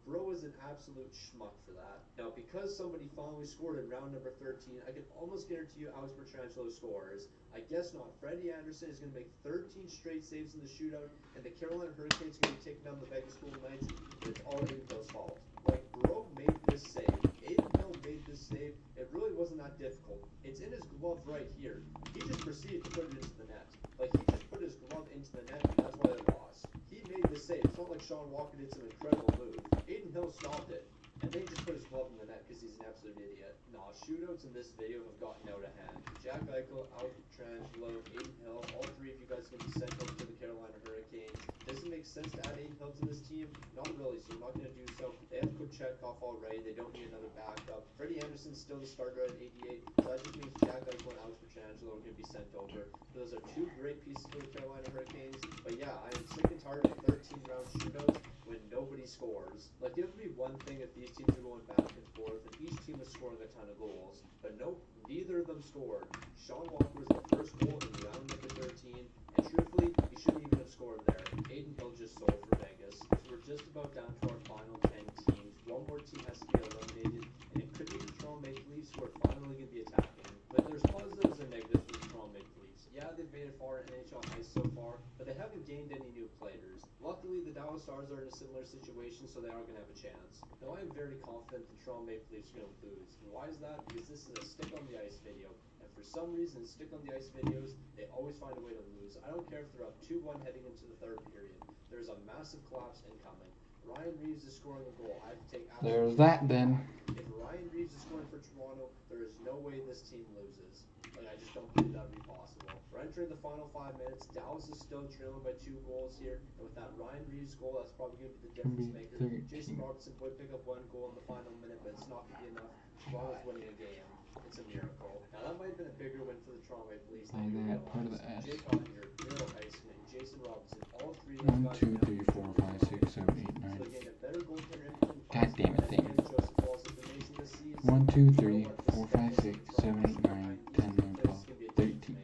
Bro is an absolute schmuck for that. Now, because somebody finally scored in round number 13, I can almost guarantee you Alex Pietrangelo scores. I guess not. Freddie Anderson is going to make 13 straight saves in the shootout, and the Carolina Hurricanes are going to be taking down the Vegas Golden Knights, and it's all Aiden Hill's fault. Like, bro made this save. Aiden Hill made this save. It really wasn't that difficult. It's in his glove right here. He just proceeded to put it into the net. Like, he just put his glove into the net, and that's why they lost. He made this save. It's not like Sean Walker did some incredible move. Aiden Hill stopped it, and then he just put his glove in the net because he's an absolute idiot. Nah, shootouts in this video have gotten out of hand. Jack Eichel, Alex Pietrangelo, Aiden Hill, all three of you guys are going to be sent over to the Carolina Hurricanes. Does it make sense to add Aiden Hill to this team? Not really, so we're not going to do so. They have Kochetkov already. They don't need another backup. Freddie Anderson's still the starter at 88, so that just means Jack Eichel and Alex Pietrangelo are going to be sent over. So those are two great pieces for the Carolina Hurricanes. But yeah, I am sick and tired of 13-round shootouts when nobody scores. Like, it would be one thing if these teams are going back and forth and each team is scoring a ton of goals. But nope, neither of them scored. Sean Walker was the first goal in round number 13, and truthfully, he shouldn't even have scored there. Aiden Hill just sold for Vegas. So we're just about down to our final 10 teams. One more team has to be eliminated, and it could be the Toronto Maple Leafs who are finally going to be attacking. But there's positives and negatives with the Toronto Maple Leafs. Yeah, they've made it far in NHL ice so far, but they haven't gained any new players. Luckily, the Dallas Stars are in a similar situation, so they are going to have a chance. Now, I am very confident the Toronto Maple Leafs are going to lose. And why is that? Because this is a stick on the ice video. And for some reason, stick on the ice videos, they always find a way to lose. I don't care if they're up 2-1 heading into the third period. There's a massive collapse incoming. Ryan Reeves is scoring a goal. I have to take There's that then. If Ryan Reeves is scoring for Toronto, there is no way this team loses. Like, I just don't believe that would be possible. We're entering the final 5 minutes. Dallas is still trailing by 2 goals here. And with that Ryan Reeves goal, that's probably going to be the difference maker. Jason Robertson would pick up 1 goal in the final minute, but it's not going to be enough. Toronto's winning a game. It's a miracle. Now, that might have been a bigger win for the Toronto Maple Leafs than you realize. Part of the S. Jake Oettinger, Miro Heiskanen, Jason Robertson, all 3 of 1, those 2, guys 3, 4, 5, 6, 7, 8, 9. So again, a better goaltender in God damn it, thing. 1, 2, 3, 4, 5, 6, 7, 8, 9, 10, 11, 12, 13.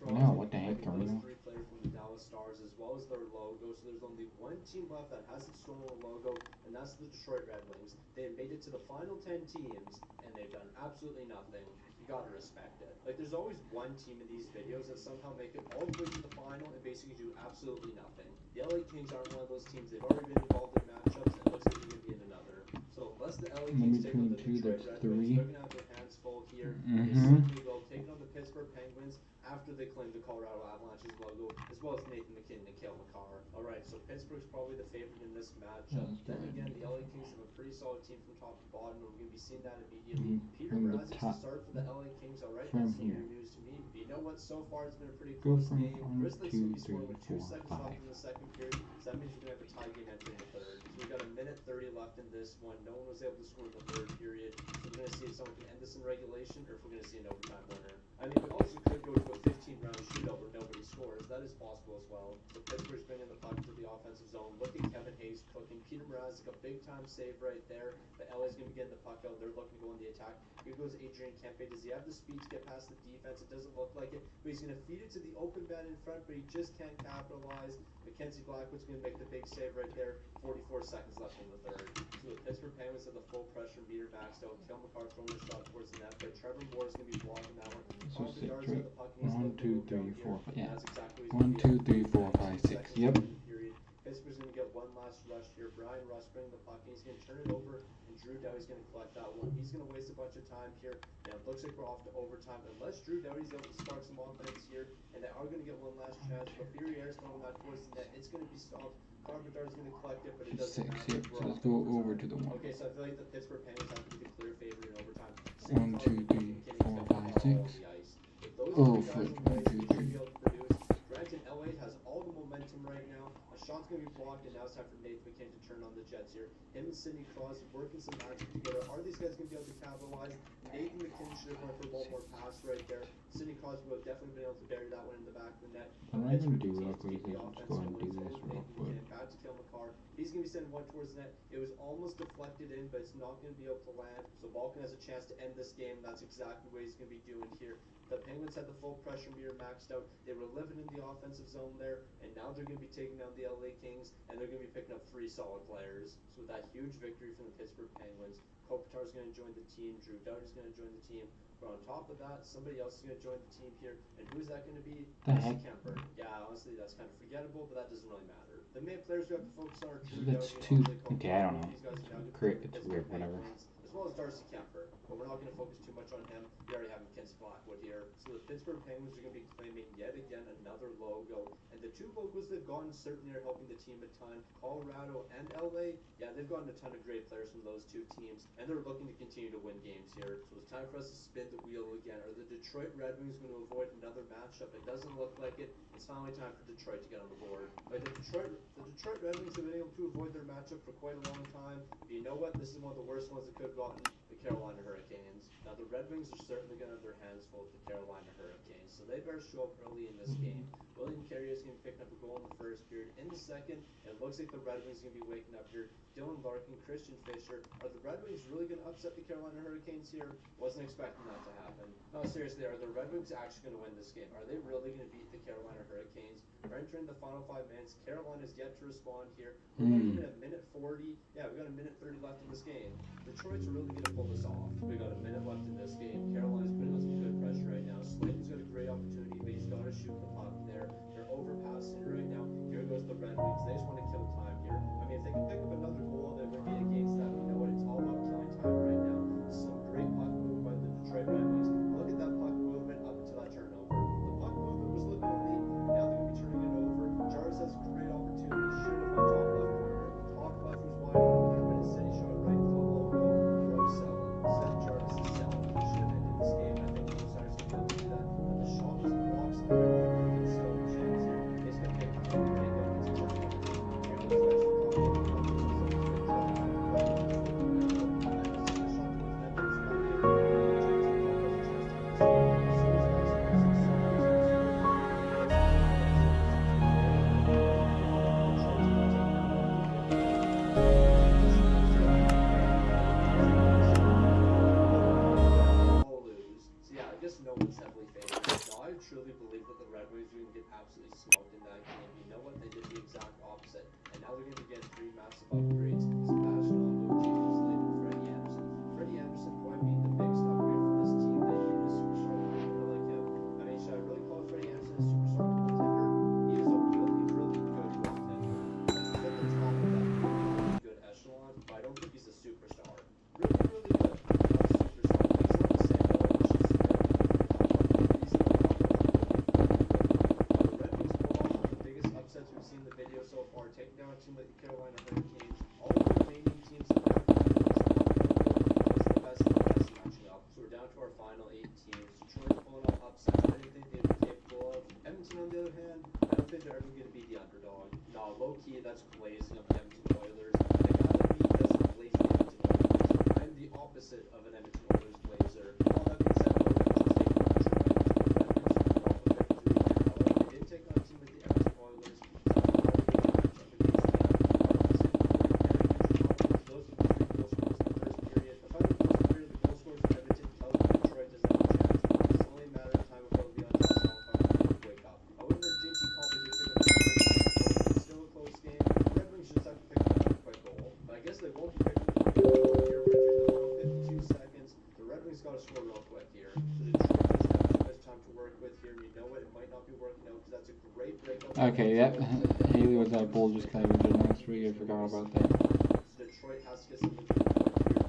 No, what the heck, are we on? 3 player from the Dallas Stars as well as their logo. So there's only one team left that hasn't stolen a logo, and that's the Detroit Red Wings. They have made it to the final 10 teams, and they've done absolutely nothing. You gotta respect it. Like, there's always one team in these videos that somehow make it all the way to the final and basically do absolutely nothing. The LA Kings aren't one of those teams. They've already been involved in matchups, and it looks like they're going to be in another. So unless the LA Kings take on the Detroit Red Wings, they're going to have their hands full here. They simply will take on the Pittsburgh Penguins after they claim the Colorado Avalanche's logo, as well as Nathan McKinnon and Cale Makar. Alright, so Pittsburgh's probably the favorite in this matchup. Then again, the LA Kings have a pretty solid team from top to bottom, and we're going to be seeing that immediately. Peter Mrazek's the start for the LA Kings, alright? That's some new news to me. But you know what? So far, it's been a pretty close game. Grizzlies will be scoring with 2 seconds left in the second period, so that means we're going to have a tie game entering the third. So we've got a minute 30 left in this one. No one was able to score in the third period. So we're going to see if someone can end this in regulation, or if we're going to see an overtime winner. scores. That is possible as well. So Pittsburgh's bringing the puck to the offensive zone. Look at Kevin Hayes cooking. Peter Mrazek, a big time save right there. But LA's going to be getting the puck out. They're looking to go on the attack. Here goes Adrian Kempe. Does he have the speed to get past the defense? It doesn't look like it. But he's going to feed it to the open man in front, but he just can't capitalize. Mackenzie Blackwood's going to make the big save right there. 44 seconds left in the third. So the Pittsburgh Penguins have the full pressure meter maxed out. Kale McCarr throwing the shot towards the net, but Trevor Moore's going to be blocking that one. So 6, right? 1, 2, 3, 4, 5. Yeah. Exactly 1, 2, 3, 4, 5, 6. Yep. Pittsburgh's going to get one last rush here. Brian Rust bringing the puck, and he's going to turn it over, and Drew Doughty's going to collect that one. He's going to waste a bunch of time here, and it looks like we're off to overtime. Unless Drew Doughty's able to spark some offense here, and they are going to get one last chance. But Ferrier's throwing that towards the net. It's going to be stopped. Carpenter's going to collect it, but it doesn't 6, matter. yep. So let's go over to the 1. Okay, so I feel like the Pittsburgh Penguins have to be the clear favorite in overtime. 1, 2, 3, 4, 5, 6. Oh, foot. 1, 2, 3. Granted, LA has all the momentum right now. A shot's going to be blocked, and now it's time for Nathan McKinnon to turn on the Jets here. Him and Sidney Crosby working some magic together. Are these guys going to be able to capitalize? Nathan McKinnon should have went for one more pass right there. Sidney Crosby would have definitely been able to bury that one in the back of the net. What I'm going to do real quick is just go ahead and do this real quick. Back to Kale McCarr. He's going to be sending one towards the net. It was almost deflected in, but it's not going to be able to land. So Balkan has a chance to end this game. That's exactly what he's going to be doing here. The Penguins had the full pressure meter maxed out. They were living in the offensive zone there, and now they're going to be taking down the LA Kings, and they're going to be picking up 3 solid players. So with that huge victory from the Pittsburgh Penguins, Kopitar's going to join the team. Drew Doughty's going to join the team. But on top of that, somebody else is going to join the team here. And who's that going to be? Darcy Kemper. Yeah, honestly, that's kind of forgettable, but that doesn't really matter. The main players we have to focus on are Drew That's Doughty. 2. Okay, I don't know. It's weird, whatever. As well as Darcy Kemper, but we're not going to focus too much on him. We already have Mackenzie Blackwood here. So the Pittsburgh Penguins are going to be claiming yet again another logo. And the 2 logos they've gotten certainly are helping the team a ton. Colorado and LA, yeah, they've gotten a ton of great players from those 2 teams. And they're looking to continue to win games here. So it's time for us to spin the wheel again. Are the Detroit Red Wings going to avoid another matchup? It doesn't look like it. It's finally time for Detroit to get on the board. Like the Detroit Red Wings have been able to avoid their matchup for quite a long time. But you know what? This is one of the worst ones they could have gotten. The Carolina Hurricanes. Now the Red Wings are certainly going to have their hands full with the Carolina Hurricanes, so they better show up early in this game. William Carrier is going to be picking up a goal in the first period. In the second, it looks like the Red Wings are going to be waking up here. Dylan Larkin, Christian Fisher. Are the Red Wings really going to upset the Carolina Hurricanes here? Wasn't expecting that to happen. No, seriously, are the Red Wings actually going to win this game? Are they really going to beat the Carolina Hurricanes? We're entering the final 5 minutes. Carolina's yet to respond here. We're not even at minute 40. Yeah, we got a minute 30 left in this game. Detroit's really going to pull this off. We got a minute left in this game. Carolina's putting on some good pressure right now. Slayton's got a great opportunity, but he's got to shoot the puck there. They're overpassing right now. Here goes the Red Wings. They just want to kill time here. I mean, if they can pick up another goal, they're going to be against that. You know what? It's all about killing time right now. Some great puck movement by the Detroit Red Wings. Look at that puck movement up to that turnover. The puck movement was looking elite. Now they're going to be turning it over. Jarvis has a great opportunity. Should have went top left corner. Top left was wide open. But instead he shot right to the logo. Pro cell. Seth Jarvis is selling. He should have ended this game. I think the Stars can be able to do that. But the shot was blocked. So they're going to still have a chance here. He's going to make it. Truly believe that the Red Wings are going to get absolutely smoked in that game. You know what? They did the exact opposite. And now they're going to get 3 massive upgrades. Sebastian Aho, James Slayton, Freddie Anderson. Freddie Anderson probably being the biggest upgrade for this team. They need a superstar goaltender like him. I mean, should I really call Freddie Anderson a superstar goaltender? He is a really, really good goaltender. He's at the top of that really good echelon, but I don't think he's a superstar. Really, really good. Not a superstar. He's not the same level as he's upsets we've seen in the video so far, taking down a team like the Carolina Hurricanes. All the remaining teams in the best matching up. So we're down to our final 8 teams. Detroit's pulling off upsets. I didn't think they'd be capable of. Edmonton, on the other hand, I don't think they're ever going to be the underdog. No, low key, that's glazing up the Edmonton Oilers. The guy that beat doesn't glaze the Edmonton Oilers. I'm the opposite of an Edmonton Oilers glazer. All that being said, Detroit did take on great breakout. Okay, yep. Haley was that bull just kind of injured last week. I forgot about that. Detroit has to get something to the point here.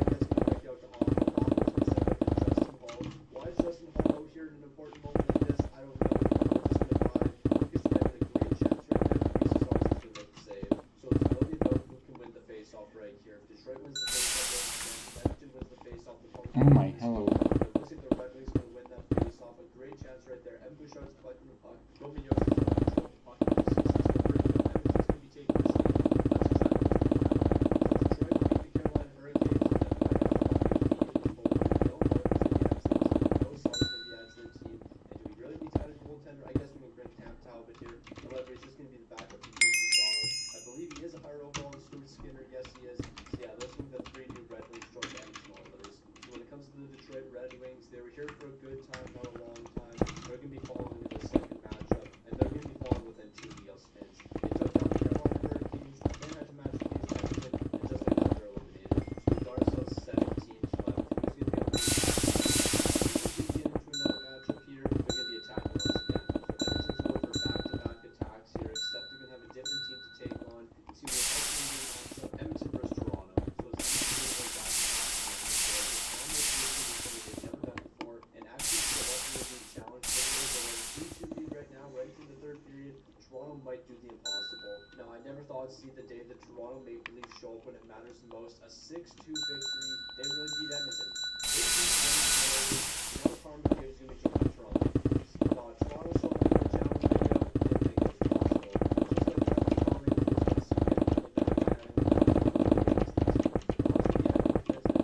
That's going to break out to Ottawa. Ottawa's going to send out to Justin Hall. Why is Justin Hall out here in an important moment like this? I don't know. We're just going to buy. Lucas is having a great chance right now. Reese is also going to make the save. So it's really about who can win the face-off right here. If Detroit wins the face-off, Edmonton wins the face-off. Oh my, hello. It looks like the Red Wings going to win that face-off. A great chance right there. Evan Bouchard's collecting the puck. Roman Jost is going to control the puck. He's pretty good. Edmonton's going to be taking this lead. That's exactly what's going to happen. Detroit will beat the Carolina Hurricanes, and then the White Sox will beat the Indianapolis Colts. No Martin's going to be added to the team. No Saul's going to be added to the team. And do we really need to add a goaltender? I guess we can bring Cam Talbot here. However, he's just going to be the backup to DC Saul's. I believe he is a higher overall than Stuart Skinner. Yes, he is. So yeah, those are the three new Red Wings joined the Edmonton Oilers. So when it comes to the Detroit Red Wings, they were here for a good time, not a long time. They're going to be falling into the second matchup, and they're going to be falling within 2 wheel spins. They took down the Carolina Hurricanes, then had to match against Edmonton, and just like that, they're eliminated. So regardless of 7 teams left, who's going to be able to get into another matchup here? They're going to be attacking once again. So Edmonton's going for back-to-back attacks here, except they're going to have a different team to take on. See what matchup, Edmonton versus Toronto. So it's going to go back to back. And actually, Philadelphia is being challenged. They're going 3-2 lead right now, right into the third period. Toronto might do the impossible. Now, I never thought I'd see the day that Toronto Maple Leafs show up when it matters the most. A 6-2 victory. They really beat Edmonton. Now, Carmen Gibbs is going to be joining Toronto. Toronto showed up in the challenge video. Didn't think it was possible. Just like Travis Conley, who's going to significantly better by adding a lot of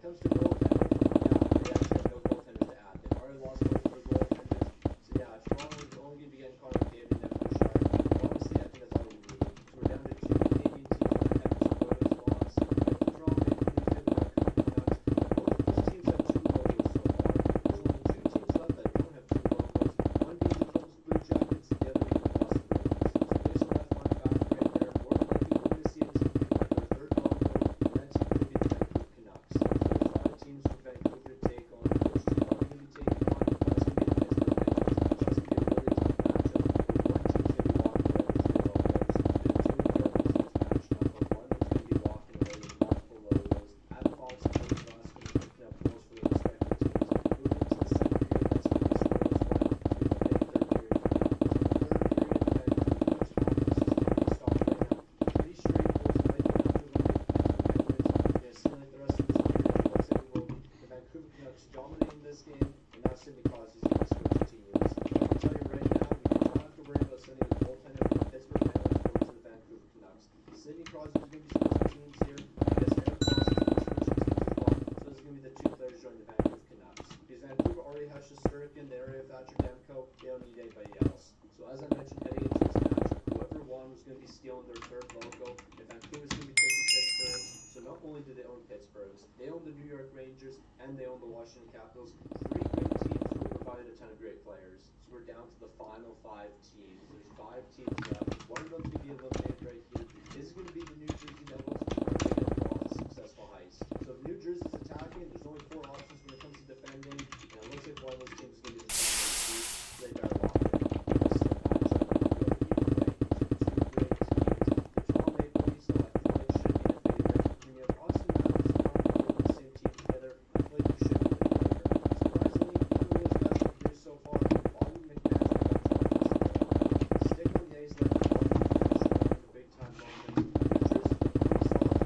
comes to goaltending, yeah, they actually have no goaltenders to add. They've already lost both their goaltenders. So yeah, Toronto is only going to be getting Connor McDavid and Evan Bouchard. Honestly, I think that's all we need. So we're down to 2 Canadian teams that have Edmonton Oilers lost. We have the Toronto Maple Leafs, we have the Vancouver Canucks. Both of these teams have 2 logos so far. There's only 2 teams left that don't have 2 logos. One being the Columbus Blue Jackets, the other being the Boston Bruins. So based on that fun fact right there, more than likely we're going to see a team with their third logo, and that team could be the Vancouver Canucks. Teams for Vancouver to take on. Which team are we going to be taking on? That's going to be the Pittsburgh Penguins. So that's going to be a really tough matchup. One team's going to be walking away with 3 logos. The 2 Red Wings teams matching up, but one of them's going to be walking away with multiple logos. Adam Fox and Cody Glass going to be picking up goals for their respective teams. Moving into the second period, that's going to be Scoreless 1. We're going to get third period coming up. So the third period, Vancouver's offense is going to be stopped right now. 3 straight goals might be enough to eliminate the Penguins. Yeah, seeing like the rest of this the Vancouver Canucks dominating this game, and now Sidney Crosby's going to switch teams. I can tell you right now, we do not have to worry about sending a goaltender from the Pittsburgh Penguins over to the Vancouver Canucks. Sidney Crosby's going to be switching teams here. I guess Eric Ross is going to be switching teams as well. So this is going to be the 2 players joining the Vancouver Canucks. Because Vancouver already has Shesterkin, they already have Thatcher Demko, they don't need anybody else. So as I mentioned, heading into this matchup, whoever won was going to be stealing their third logo, and Vancouver's going to be taking Pittsburgh. So not only do they own Pittsburgh's, they own the New York Rangers, and they own the Washington Capitals. 3 great teams who have provided a ton of great players. So we're down to the final 5 teams. There's 5 teams left. One of them could be eliminated right here. Is it going to be the New Jersey Devils, or are they going to pull off a successful heist? So if New Jersey's attacking, there's only 4 options when it comes to defending, and it looks like one of those teams is going to be the San Jose State. So they better lock it up. This is a matchup that could go either way. These are 2 great teams. The Toronto Maple Leafs, so I feel like should be the favorite. When you have Austin Matthews and Connor McDavid on the same team together, I feel like you should be the favorite. Surprisingly, who was best of years so far? Bobby McManus got Sticking with the A's like Bobby McManus showing the big time moments. New Jersey's been pretty solid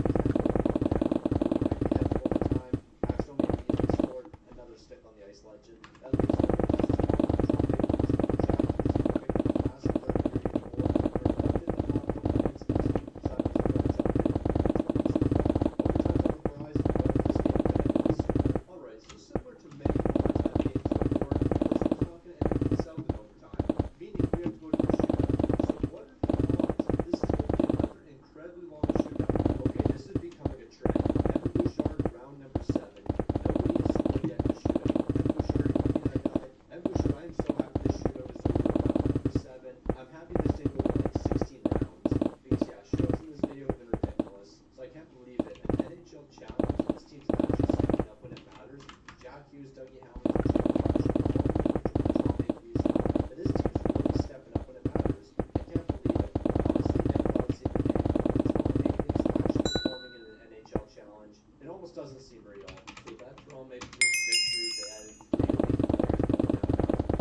It almost doesn't seem real. So that Toronto Maple Leafs victory, they added 3 players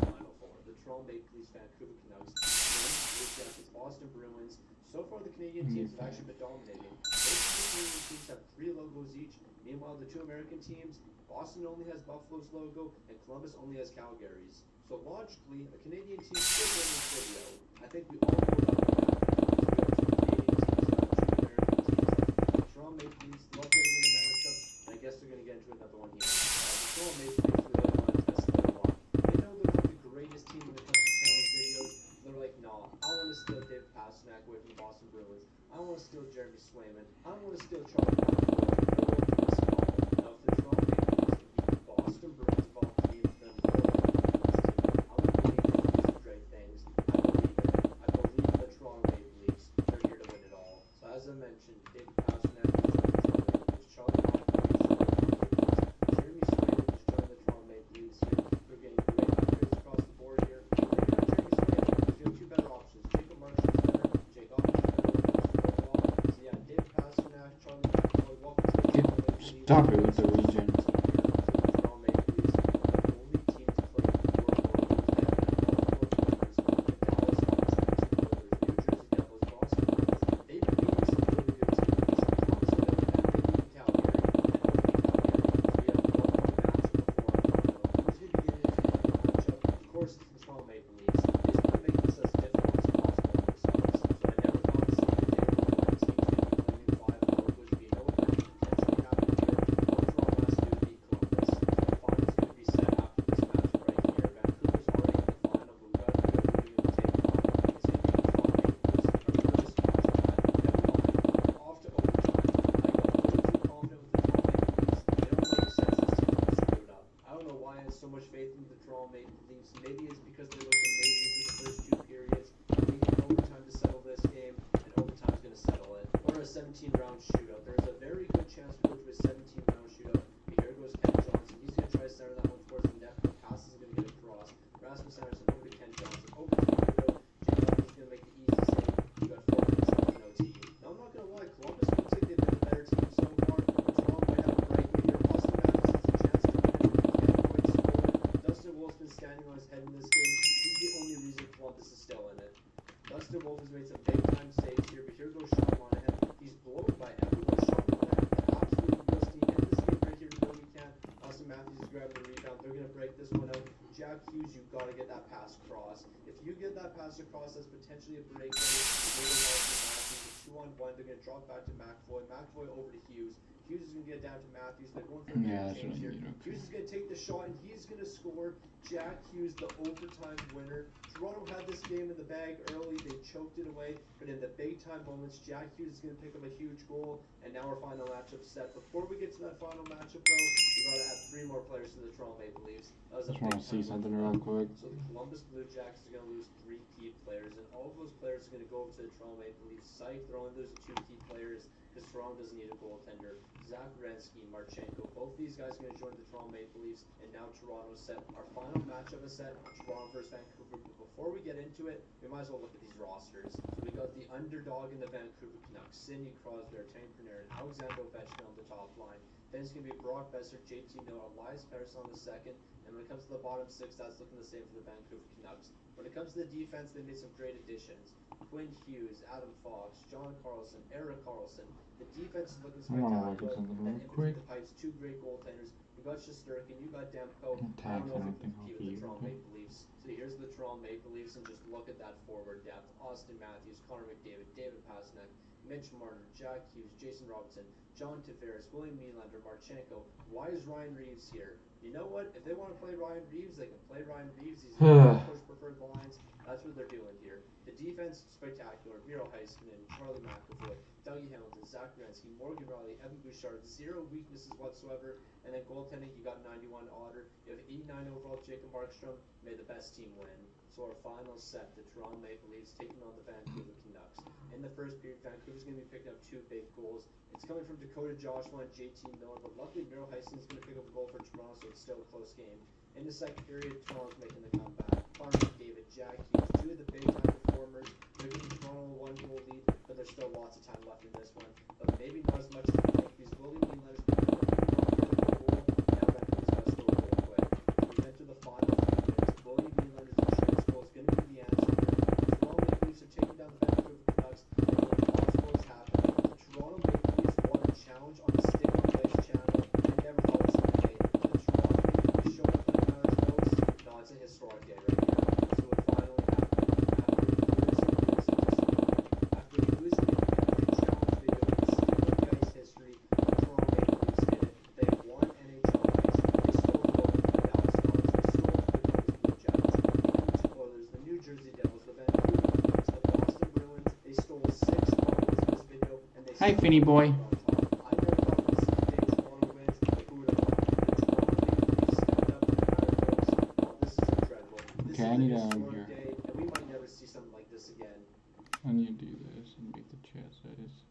Final Four. The Toronto Maple Leafs, Vancouver Canucks, Blue Jackets, Boston Bruins. So far, the Canadian teams have actually been dominating. Both the Canadian teams have 3 logos each. Meanwhile, the 2 American teams, Boston only has Buffalo's logo, and Columbus only has Calgary's. So logically, a Canadian team should win this video. I think we all know that. Toronto Maple Leafs love getting into matchups, and I guess they're going to get into another one here. The Toronto Maple Leafs really want to test them a lot. They know they're like the greatest team when it comes to challenge videos. They're like, nah, I want to steal David Pastrnak away from the Boston Bruins. I want to steal Jeremy Swayman. I want to steal Charlie McAvoy. Now, if the Toronto Maple Leafs can beat the Boston Bruins of all teams, then I would believe they can do some great things. I believe in it. I believe the Toronto Maple Leafs. They're here to win it all. So as I mentioned, David Pastrnak is joining the Toronto Maple Leafs. Charlie McAvoy is joining the Toronto Maple Leafs. Jeremy Swayman is joining the Toronto Maple Leafs here. They're getting great upgrades across the board here. Maybe not Jeremy Swayman, because you have 2 better options. Jacob Markstrom's better. Jake Otten is better. So yeah, David Pastrnak, Charlie McAvoy, welcome to the Toronto Maple Leafs. Stop it with the region. So much faith in the Toronto Maple Leafs. Maybe it's because they look amazing for the first 2 periods. We need overtime to settle this game, and overtime's going to settle it. Or a 17-round shootout. There's a very good chance we go to a 17-round shootout. But here goes Ken Johnson. He's going to try to center that one towards the net. The pass is going to get across. Rasmus Anderson over to Ken Johnson. Over to Hugo. Jake Otten is going to make the easy save. We got 4 minutes left in OT. Now, I'm not going to lie. Columbus looks like they've been the better team so far. Toronto might have a break here. Austin Matthews has a chance to win it. Dustin Wolf's been standing on his head in this game. He's the only reason Columbus is still in it. Dustin Wolf has made some big time saves here, but here goes Sean Monahan. He's blown by everyone. Sean Monahan, the absolute real steam in this game right here. No, we can't. Austin Matthews is grabbing the rebound. They're going to break this one out. Jack Hughes, you've got to get that pass across. If you get that pass across, that's potentially a break. Matthews, 2-on-1. They're going to drop back to McAvoy. McAvoy over to Hughes. Hughes is going to get down to Matthews. They're going for a change here. Hughes is going to take the shot, and he's going to score. Jack Hughes, the overtime winner. Toronto had this game in the bag early. They choked it away. But in the big-time moments, Jack Hughes is going to pick up a huge goal. And now our final matchup set. Before we get to that final matchup, though, we got to add 3 more players to the Toronto Maple Leafs. I just want to see something real quick. So the Columbus Blue Jackets are going to lose 3 key players. And all of those players are going to go over to the Toronto Maple Leafs site. They're only losing 2 key players, because Toronto doesn't need a goaltender. Zach Werenski, Marchenko, both these guys are going to join the Toronto Maple Leafs, and now Toronto set. Our final matchup is set, Toronto versus Vancouver. But before we get into it, we might as well look at these rosters. So we got the underdog in the Vancouver Canucks, Sidney Crosby, Artemi Panarin, Alexander Ovechkin on the top line. Then it's going to be Brock Besser, JT Miller, Elias Pettersson on the second. And when it comes to the bottom 6, that's looking the same for the Vancouver Canucks. When it comes to the defense, they made some great additions. Quinn Hughes, Adam Fox, John Carlson, Erik Karlsson. The defense is looking spectacular. And in between the pipes, 2 great goaltenders. You got Shesterkin, you got Demko. I don't know if we can compete with the Toronto Maple Leafs. So here's the Toronto Maple Leafs, and just look at that forward depth. Austin Matthews, Connor McDavid, David Pastrnak, Mitch Marner, Jack Hughes, Jason Robertson, John Tavares, William Nylander, Marchenko. Why is Ryan Reeves here? You know what? If they want to play Ryan Reeves, they can play Ryan Reeves. He's in coach preferred lines. That's what they're doing here. The defense, spectacular. Miro Heiskanen, Charlie McAvoy, Dougie Hamilton, Zach Werenski, Morgan Rielly, Evan Bouchard. 0 weaknesses whatsoever. And then goaltending, you got 91 Otter. You have 89 overall Jacob Markstrom. May the best team win. So our final set, the Toronto Maple Leafs taking on the Vancouver Canucks. In the first period, Vancouver's going to be picking up 2 big goals. It's coming from Dakota Joshua and JT Miller, but luckily Miro Heiskanen's going to pick up a goal for Toronto, so it's still a close game. In the second period, Toronto's making the comeback. Connor McDavid, Jack Hughes, 2 of the big-time performers. They're giving Toronto a 1-goal lead, but there's still lots of time left in this one. But maybe not as much as you think, because William Nylander's been Hi, Finny boy. I never thought we'd see the day Toronto wins. Like, who would have thought? The Toronto stepped up and had it close. Oh, this is incredible. This Okay, I is need a to historic here. day, and we might never see something like this again. I need to do this and make the chat size.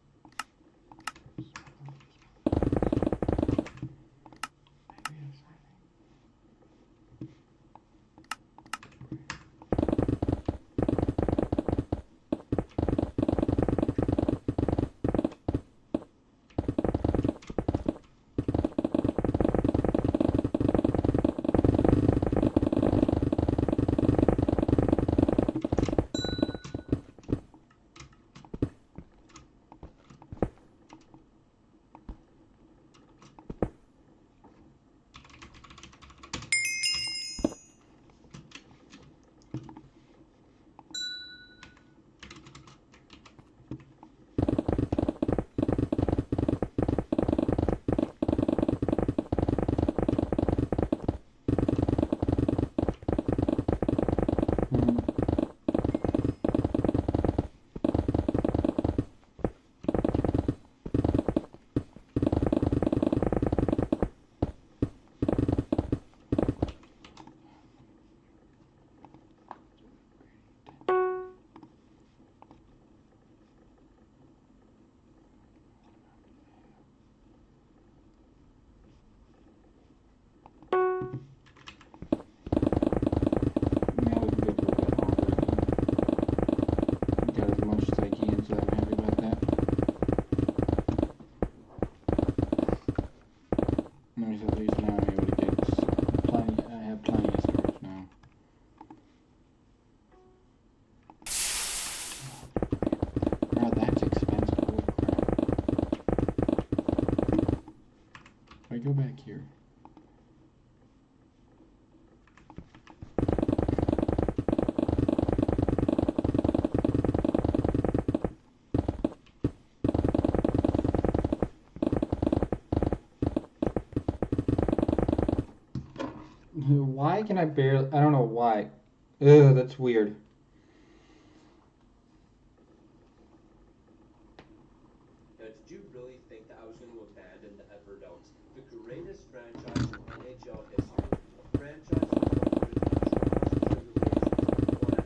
Go back here. Why can I barely? I don't know why. Ugh, that's weird. Now, did you really think that I was going to abandon the Everett Elks, the greatest franchise in NHL history? A franchise that won a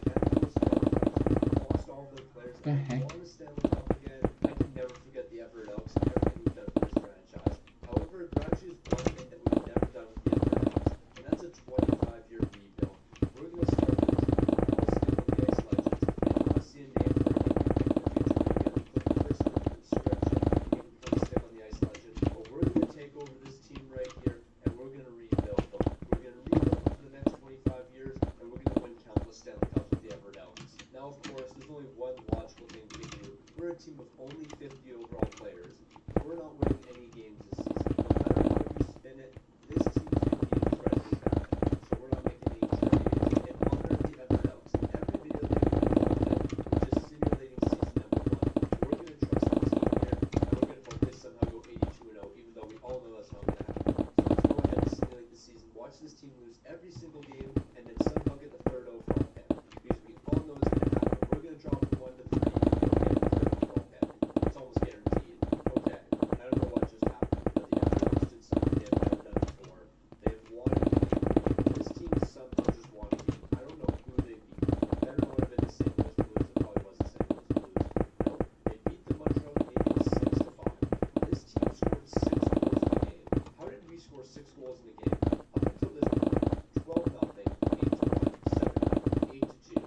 handful of Stanley Cups, lost all of their players, The heck? won a Stanley Cup again. I can never forget the Everett Elks and everything we've done for this franchise. However, there actually is one thing that we've never done with the Everett Elks, and that's a 25-year rebuild. We're going to start with all stick with the Ice Legends. If you want to see a name for a name you pick in the future, maybe put the first one in the description. You can put stick on the Ice Legends. But we're going to take over this team right here, and we're going to rebuild them. We're going to rebuild them for the next 25 years, and we're going to win countless Stanley Cups with the Everett Elks. Now, of course, there's only one logical thing we can do. We're a team of only 50 overall players. We're not winning any games this season. No matter how you spin it, this team's going to be incredibly bad. So we're not making any trades. In honor of the Everett Elks, in every video that we're just simulating season number 1. We're going to trust the team here, and we're going to hope they somehow go 82-0, even though we all know that's not going to happen. So let's go ahead and simulate the season. Watch this team lose every single game, and then somehow get the third overall pick. Because we all know it's going to happen. We're going to drop from 1 to 3 and get the third overall pick. It's almost guaranteed. Okay, I don't know what just happened, but the Everett Elks did something they've never done before. They've won a game. This team somehow just won a game. I don't know who they beat. Better not have been the St. Louis Blues. It probably was the St. Louis Blues. No, they beat the Montreal Canadiens 6-5. This team scored 6 goals in the game. How did we score 6 goals in the game? Up until this point, 12-0, 8-1, 7-0, 8-2,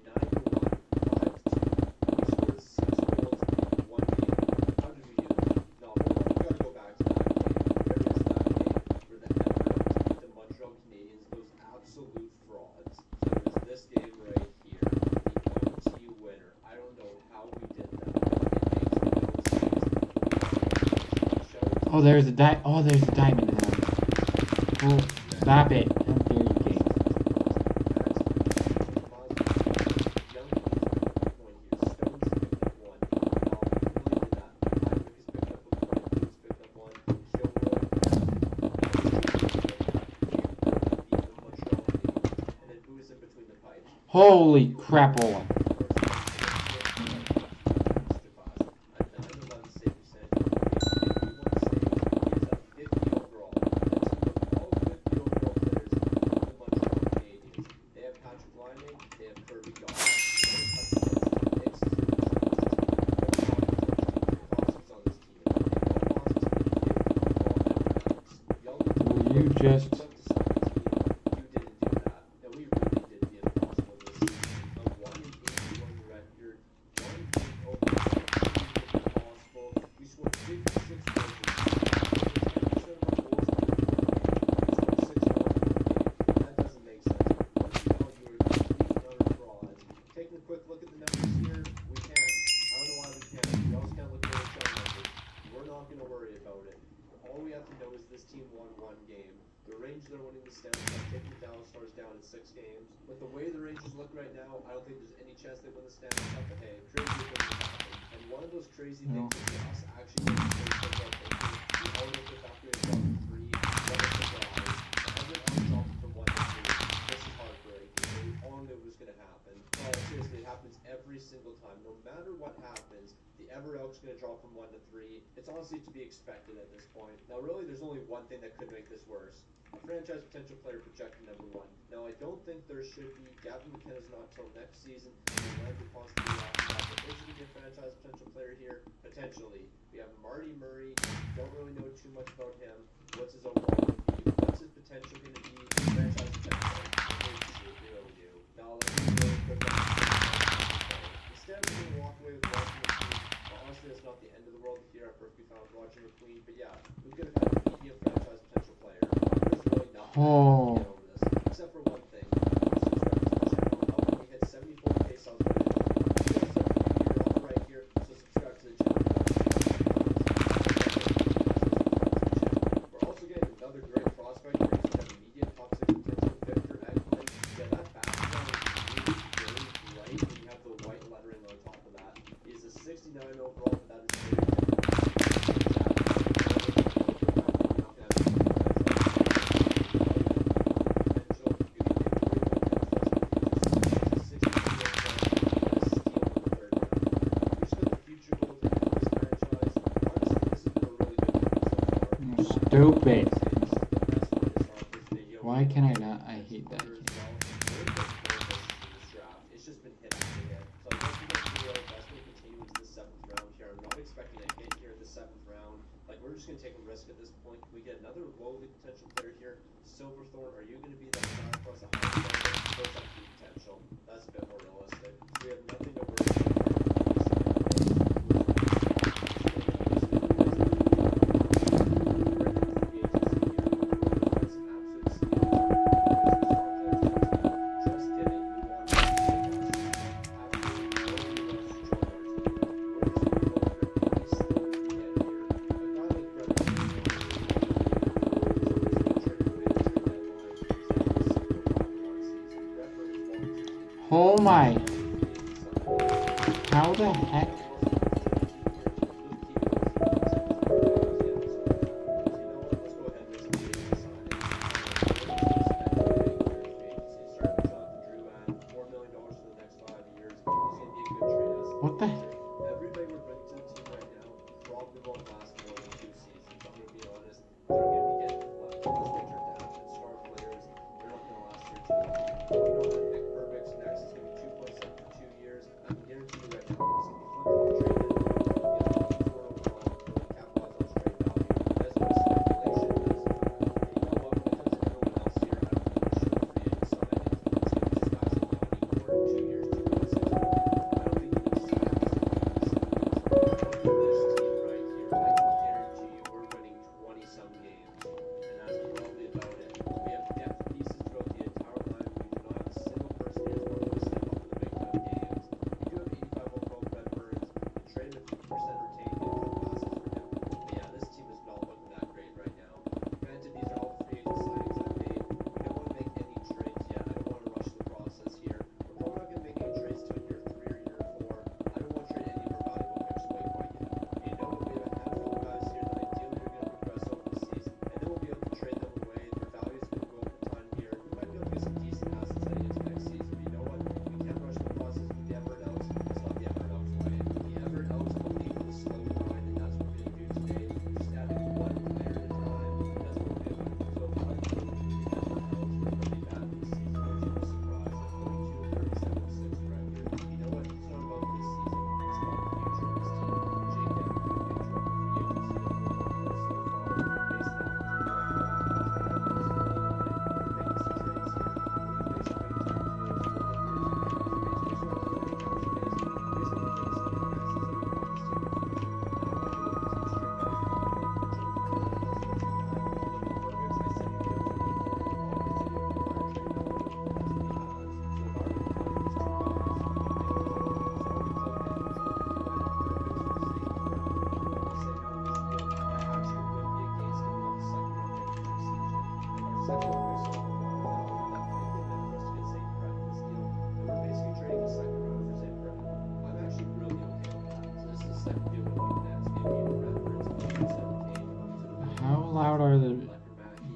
9-1, 5-2. We scored 6 goals in 1 game. How did we do this? No, hold on. We gotta go back to that game. Where is that game where the Everett Elks beat the Montreal Canadiens? Those absolute frauds. So it was this game right here, the OT winner. I don't know how we did that. It makes no sense. Shout out to Oh, there's a diamond in there. Oh, stop it. How dare you, game. Holy crapola. You just. Took to 17, you didn't do that. And we really did the impossible this season. A 1-8 record, 1-8 overall, impossible. We scored 56 goals in this game. 10% of our goals in the game. We scored 6 goals in the game. That doesn't make sense. Once you know you are complete and utter frauds. Taking a quick look at the numbers here, we can. I don't know why we can't. We also can't look at the NHL numbers. We're not going to worry about it. All we have to know is this team won 1 game. The Rangers are winning the Stanley Cup, taking the Dallas Stars down in 6 games. With the way the Rangers look right now, I don't think there's any chance they win the Stanley Cup, but hey, crazy things can happen. And one of those crazy things is us actually getting the Rangers out there. We all know the fact we are dropping 3, what a surprise. Everyone else dropping from 1 to 3. This is heartbreaking. We all knew it was going to happen. But seriously, it happens every single time. No matter what happens, the Ever Elk's going to drop from 1 to 3. It's honestly to be expected at this point. Now, really, there's only one thing that could make this worse. A franchise potential player projected number 1. Now, I don't think there should be. Gavin McKenna's not till next season. And Landry possibly after that. But there should be a franchise potential player here, potentially. We have Marty Murray. Don't really know too much about him. What's his overall review? What's his potential going to be? Franchise potential. We really do. Now, let's really quick on instead of going to walk away with Roger McQueen, honestly, that's not the end of the world here at Berkeley found Roger McQueen. But yeah, we could have had a medium franchise potential player. There's really nothing to get over this, except for one thing. Subscribe to the channel. Help me hit 74K subs by the end of the year. You're on the right here, so subscribe to the channel. We're also getting another great prospect here. We have medium top 6 potential, Victor Ekman. Yeah, that background is really bright when you have the white lettering on top of that. He's a 69 overall, but that is very Stupid. Why can I not? I hate that game. It's just been hit after hit. So I guess we don't do our best to continue into the 7th round here. I'm not expecting a hit here in the 7th round. Like, we're just going to take a risk at this point. We get another lowly potential player here. Silverthorne, are you going to be that guy for us a high player? Or something potential? That's a bit more realistic. So we have nothing to worry about here. Oh my. How the heck? What the heck? Everybody we're bringing to the team right now probably won't last more than 2 seasons. I'm going to be honest. They're going to be getting unless they turn down and star players. They're not going to last here too long. We know that Nick Perbix next is going to be 2.7 for 2 years. I can guarantee you right now he's going to be flipping second round pick so far. Now, that might be enough for us to get Zane Prep in this deal. And we're basically trading a second round for Zane Prep. I'm actually really okay with that. So this is the second deal we're looking at. It's going to be Redbirds of 17K to the How loud are the...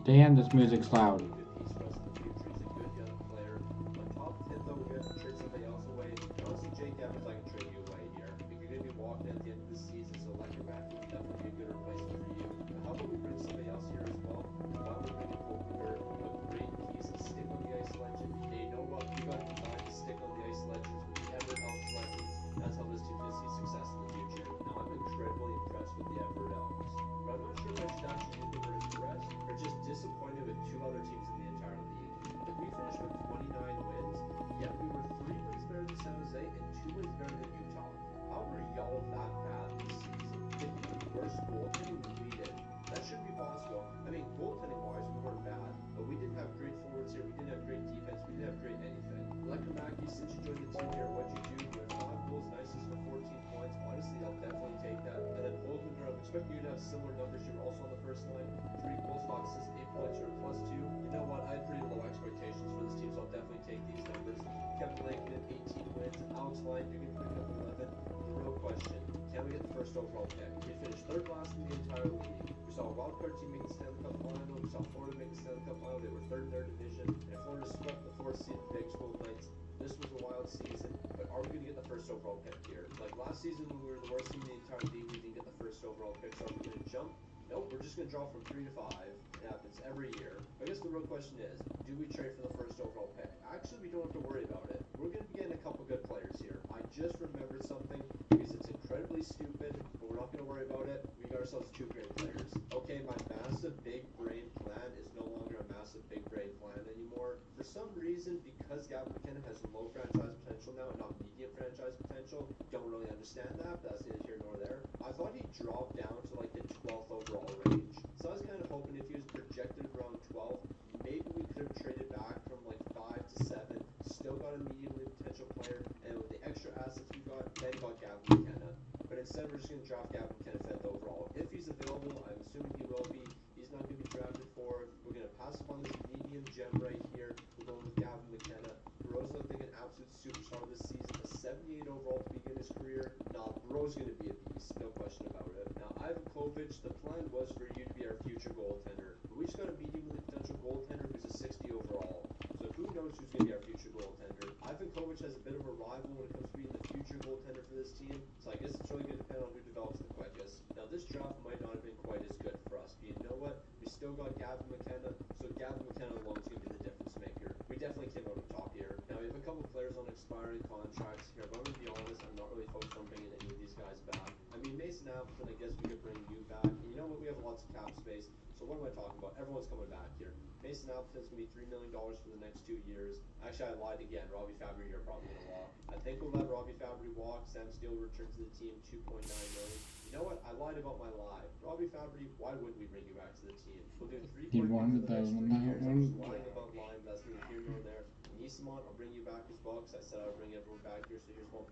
Dan, this music's loud. good piece for us in the future. He's a good young player. On top of him, though, we're going to trade somebody else away. I don't see Jake Evans. I can trade you away here. If you're going to be walking at the end of the season, so Electric Matthew would definitely be a good replacement for you. Now, how about we bring somebody else here as well? Why don't we bring in Cole Cooper, a great piece, a stick on the ice legend. And you know what? We got to combine the stick on the ice legends with the Everett Elks legends. That's how this team can see success in the future. Now, I'm incredibly impressed with the Everett Elks. But I'm not sure if I should actually use the word impressed or just disappointed with two other teams in the entire league. If we finished with 29 wins, yet we were 3 wins better than San Jose and 2 wins better than Utah. How were y'all that bad this season? If you had worse goaltending than we did, that shouldn't be possible. I mean, goaltending-wise, we weren't bad, but we didn't have great forwards here. We didn't have great defense. We didn't have great anything. Lekamaki, since you joined the team here, what'd you do? You had 5 goals, 9 assists for 14 points. Honestly, I'll definitely take that. And then Holdinger, I'm expecting you to have similar numbers. You were also on the first line. 3 goals, 5 assists, 8 points. You're a +2. You know what? I had pretty low expectations for this team, so I'll definitely take these numbers. Kevin Lankman, 18 wins. Alex Lyon, you're going to pick up 11. The real question, can we get the first overall pick? We finished 3rd last in the entire league. We saw a wildcard team make the Stanley Cup final. We saw Florida make the Stanley Cup final. They were 3rd in their division. And Florida swept the 4th seed Vegas Golden Knights. This was a wild season, but are we going to get the first overall pick here? Like last season when we were the worst team in the entire league, we didn't get the first overall pick, so are we going to jump? Nope, we're just going to draw from 3 to 5. It happens every year. I guess the real question is, do we trade for the first overall pick? Actually, we don't have to worry about it. We're going to be getting a couple good players here. I just remembered something because it's incredibly stupid, but we're not going to worry about it. We got ourselves 2 great players. Okay, my massive big brain plan is no longer a massive big brain plan anymore. For some reason, because Gavin McKenna has low franchise potential now and not medium franchise potential, don't really understand that, but that's neither here nor there. I thought he'd drop down to like the 12th overall range. So I was kind of hoping if he was projected around 12, maybe we could have traded back from like 5 to 7, still got a medium potential player, and with the extra assets we got, then got Gavin McKenna. But instead, we're just going to draft Gavin McKenna 5th overall. If he's available, I'm assuming he will be. He's not going to be drafted 4th. We're going to pass up on this medium gem right here. We're going with Gavin McKenna. Bro's looked like an absolute superstar this season. A 78 overall to begin his career. Nah, Bro's going to be a beast. No question about it. Now, Ivan Kovic, the plan was for you to be our future goaltender. But we just got a medium potential goaltender who's a 60 overall. So who knows who's going to be our future goaltender. Ivan Kovic has a bit of a rival when it comes to being the future goaltender for this team. So I guess it's really going to depend on who develops the quickest. Now, this draft might not have been quite as good for us. But you know what? We still got Gavin McKenna. So Gavin McKenna alone is going to be the difference maker. We definitely came out on top here. Now, we have a couple players on expiring contracts here. But I'm going to be honest, I'm not really focused on bringing any of these guys back. I mean, Mason Appleton, I guess we could bring you back. And you know what? We have lots of cap space. So what am I talking about? Everyone's coming back here. Mason Appleton's going to be $3 million for the next 2 years. Actually, I lied again. Robbie Fabry here probably going to walk. I think we'll let Robbie Fabry walk. Sam Steele returns to the team, $2.9 million. You know what? I lied about my lie. Robbie Fabry, why wouldn't we bring you back to the team? We'll do 3 You million wanted for the that next 3 one, years. that I'm just one. lying about lying. That's neither here nor there. Nisimont, I'll bring you back as well because I said I would bring everyone back here. So here's 1.7.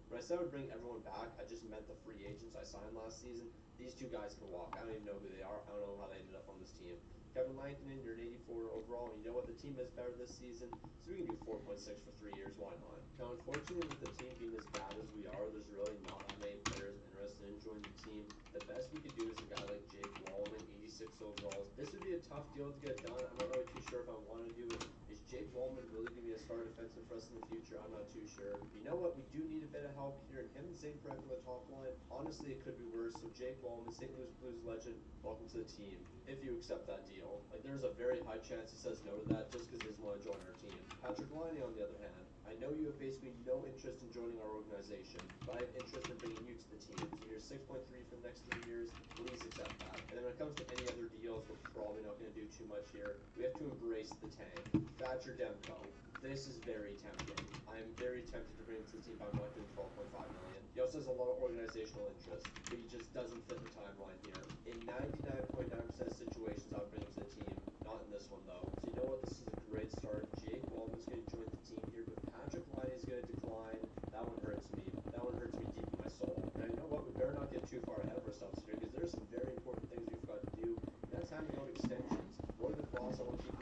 When I said I would bring everyone back, I just meant the free agents I signed last season. These 2 guys can walk. I don't even know who they are. I don't know how they ended up on this team. Kevin Lankinen, you're an 84 overall, and you know what? The team is better this season, so we can do 4.6 for 3 years. Why not? Now, unfortunately, with the team being as bad as we are, there's really not that many players interested in joining the team. The best we could do is a guy like Jake Wallman, 86 overalls. This would be a tough deal to get done. I'm not really too sure if I want to do it. Is Jake Wallman really going to be a star defenseman for us in the future? I'm not too sure. You know what? We do need a bit of help here. Him and Zane Prep on the top line. Honestly, it could be worse. So Jake Wallman, St. Louis Blues legend, welcome to the team. If you accept that deal. Like, there's a very high chance he says no to that just because he doesn't want to join our team. Patrick Laine, on the other hand, I know you have basically no interest in joining our organization, but I have interest in bringing you to the team. So you're 6.3 for the next 3 years. Please accept that. And then when it comes to any other deals, we're probably not going to do too much here. We have to embrace the tank. Thatcher Demko. This is very tempting. I'm very tempted to bring him to the team, but I'm not doing 12.5 million. He also has a lot of organizational interest, but he just doesn't fit the timeline here. In 99.9% of situations, I'll bring him to the team. Not in this one, though. So you know what? This is a great start. Jake Wallman's going to join the team here, but Patrick Laine is going to decline. That one hurts me. That one hurts me deep in my soul. Now, you know what? We better not get too far ahead of ourselves here, because there's some very important things we've got to do, and that's handing out extensions. More than boss, I want to keep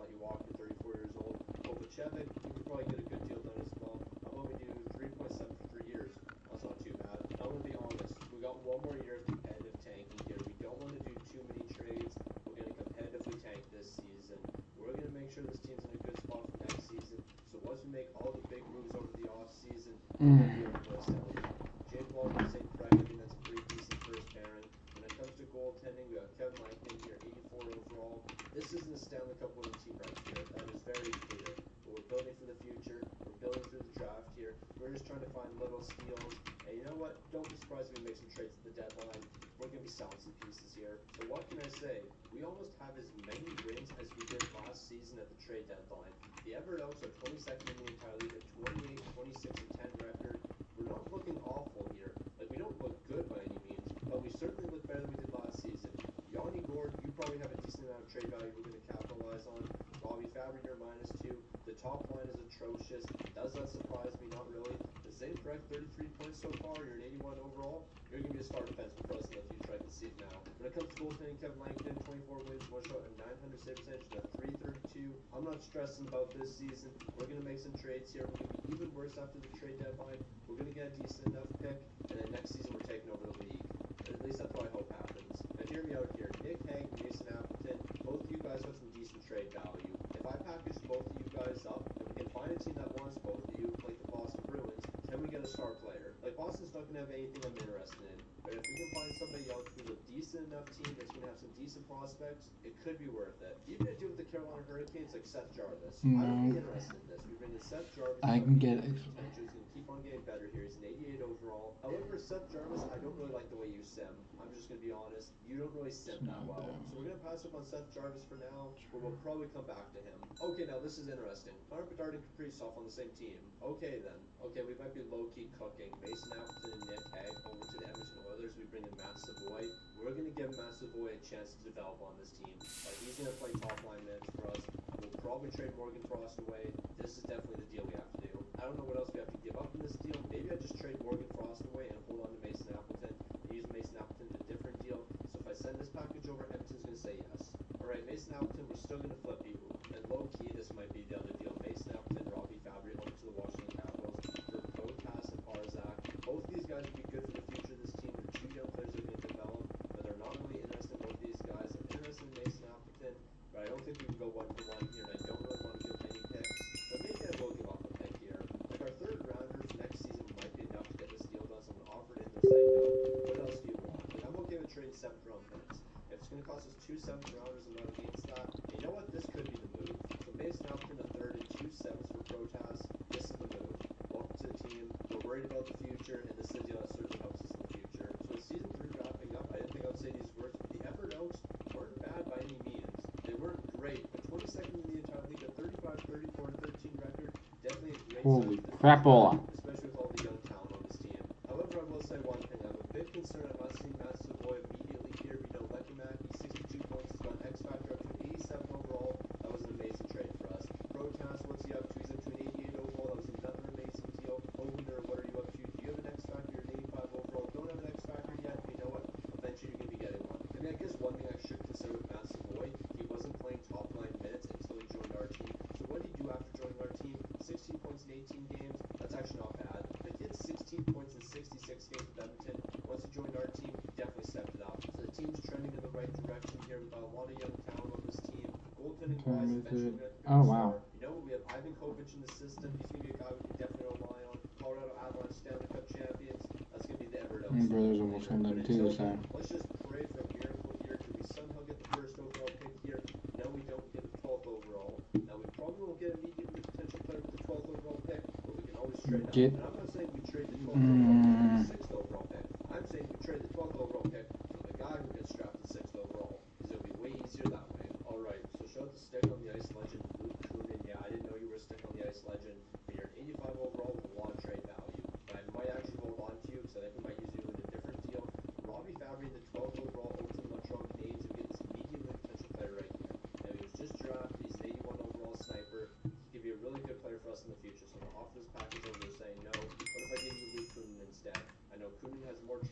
Matthew Walker, 34 years old. Kovacevic, we could probably get a good deal done as well. How about we do 3.7 for 3 years? That's not too bad. I'm gonna be honest. We got one more year of competitive tanking here. We don't want to do too many trades. We're gonna competitively tank this season. We're gonna make sure this team's in a good spot for next season. So once we make all the big moves over the off season, we're gonna be able to settle it. Jake Walker, St. Preg, I think that's a pretty decent first pairing. When it comes to goaltending, we got Kevin Langton here, 84 overall. This isn't a Stanley Cup winning team right here. That is very clear. But we're building for the future. We're building through the draft here. We're just trying to find little steals. And you know what? Don't be surprised if we make some trades at the deadline. We're going to be selling some pieces here. So what can I say? We almost have as many wins as we did last season at the trade deadline. The Everett Oaks are 22nd in the entire league at 28, 26, and 10 record. We're not looking awful here. Like, we don't look good by any means, but we certainly look better than we did last season. Yanni Gord, you probably have a decent amount of trade value we're going to capitalize on. Robbie Fabry here, -2. The top line is atrocious. Does that surprise me? Not really. The St. Preg, 33 points so far. You're an 81 overall. You're going to be a star defenseman for us in the future. I can see it now. When it comes to goaltending, Kevin Langton, 24 wins, 1 shot, and 900 save percentage, and a 332. I'm not stressing about this season. We're going to make some trades here. We're going to be even worse after the trade deadline. We're going to get a decent enough pick, and then next season we're taking over the league. At least that's what I hope happens. Now hear me out here. Nick Hague, Mason Appleton, both of you guys have some decent trade value. If I package both of you guys up, and we can find a team that wants both of you, like the Boston Bruins, can we get a star player? Like, Boston's not going to have anything I'm interested in, but if we can find somebody else who's a decent enough team that's going to have some decent prospects, it could be worth it. Even to do with the Carolina Hurricanes, like Seth Jarvis. I would be interested in this. We bring in Seth Jarvis. I can get it. Potential. He's going to keep on getting better here. He's an 88 overall. However, Seth Jarvis, I don't really like the way you sim. I'm just going to be honest. You don't really sim that well. So we're going to pass up on Seth Jarvis for now, but we'll probably come back to him. Okay, now this is interesting. Connor Bedard and Kaprizov on the same team. Okay, then. Okay, we might be low-key cooking. Mason Appleton and Nick Hague over to the Edmonton Oilers. We bring in Matt Savoy. We're going to give Matt Savoy a chance to develop on this team. He's going to play top-line minutes for us. We'll probably trade Morgan Frost away. This is definitely the deal we have to do. I don't know what else we have to give up in this deal. Maybe I just trade Morgan Frost away and hold on to Mason Appleton and use Mason Appleton in a different deal. So if I send this package over, Edmonton's going to say yes. Alright, Mason Appleton, we're still going to flip you. And low-key, this might be the other deal. Mason Appleton, Robbie Fabry over to the Washington Capitals for Protas and Barzak. Both these guys would be good for the future of this team. They're 2 young players that are going to develop, but they're not really interested in both these guys. I'm interested in Mason Appleton, but I don't think we can go 1-for-1 here, and I don't really want to give any picks. But maybe I will give up a pick here. Like, our 3rd rounder for next season might be enough to get this deal done, so I'm going to offer it in. They're saying no. What else do you want? Like, I'm okay with trading 7th round picks. If it's going to cost us 2 7th rounders, I'm not against that. And you know what? This could be the move. So Mason Appleton, a 3rd and 2 7ths for Protas. This is the move. Welcome to the team. We're worried about the future, and this is a deal that certainly helps us in the future. So with season 3 wrapping up, I didn't think I would say these words, but the Everett Oaks weren't bad by any means. They weren't great, but 22nd in the entire league, a 35, 34, and 13 record. Definitely a great Holy sign for the crapola. future, especially with all the young talent on this team. However, I will say one thing. I'm a bit concerned I'm not seeing Matt Savoy immediately here. We know Lecky Mackey, 62 points, has gone X Factor up to an 87 overall. That was an amazing trade for us. Protas, what's he up to? He's up to an 88 overall. That was another amazing deal. Opener, what are you up to? Do you have an X Factor? You're an 85 overall. Don't have an X Factor yet. You know what? Eventually you're going to be getting one. I mean, I guess one thing I should consider with Matt Savoy, he wasn't playing top-line minutes until he joined our team. So what did he do after joining our team? 16 points in 18 games. That's actually not bad. Like, he had 16 points in 66 games with Edmonton. Once he joined our team, he definitely stepped it up. So the team's trending in the right direction here. We've got a lot of young talent on this team. Goaltending-wise, eventually we're going to Oh, wow. You know, we have Ivan Kovic in the system. He's going to be a guy we can definitely rely on. Colorado Avalanche Stanley Cup champions. That's going to be the Everett Oaks. My brother's almost on them too, so. Let's just pray for a miracle here. Could we somehow get the 1st overall pick here? No, we don't get the 12th overall. Now, we probably won't get immediately potential player with the 12th overall pick, but we can always trade up. Get- And I'm not saying we trade the 12th overall pick for the 6th overall pick. I'm saying we trade the 12th overall pick for the guy who gets drafted 6th overall, because it'll be way easier that way. Alright, so show out the stick on the ice legend, Luke Kunin. Yeah, I didn't know you were a stick on the ice legend, but you're an 85 overall with a lot of trade value. But I might actually hold on to you, because I think we might use you in a different deal. Robbie Fabry, the 12th overall, over to the Montreal Canadiens, who get this immediately potential player right here. Now, he was just drafted, he's an 81 overall sniper. He could be a really good player for us in the future, so I'm going to offer this package over, saying no. What if I give you Luke Kunin instead? I know Kunin has more trade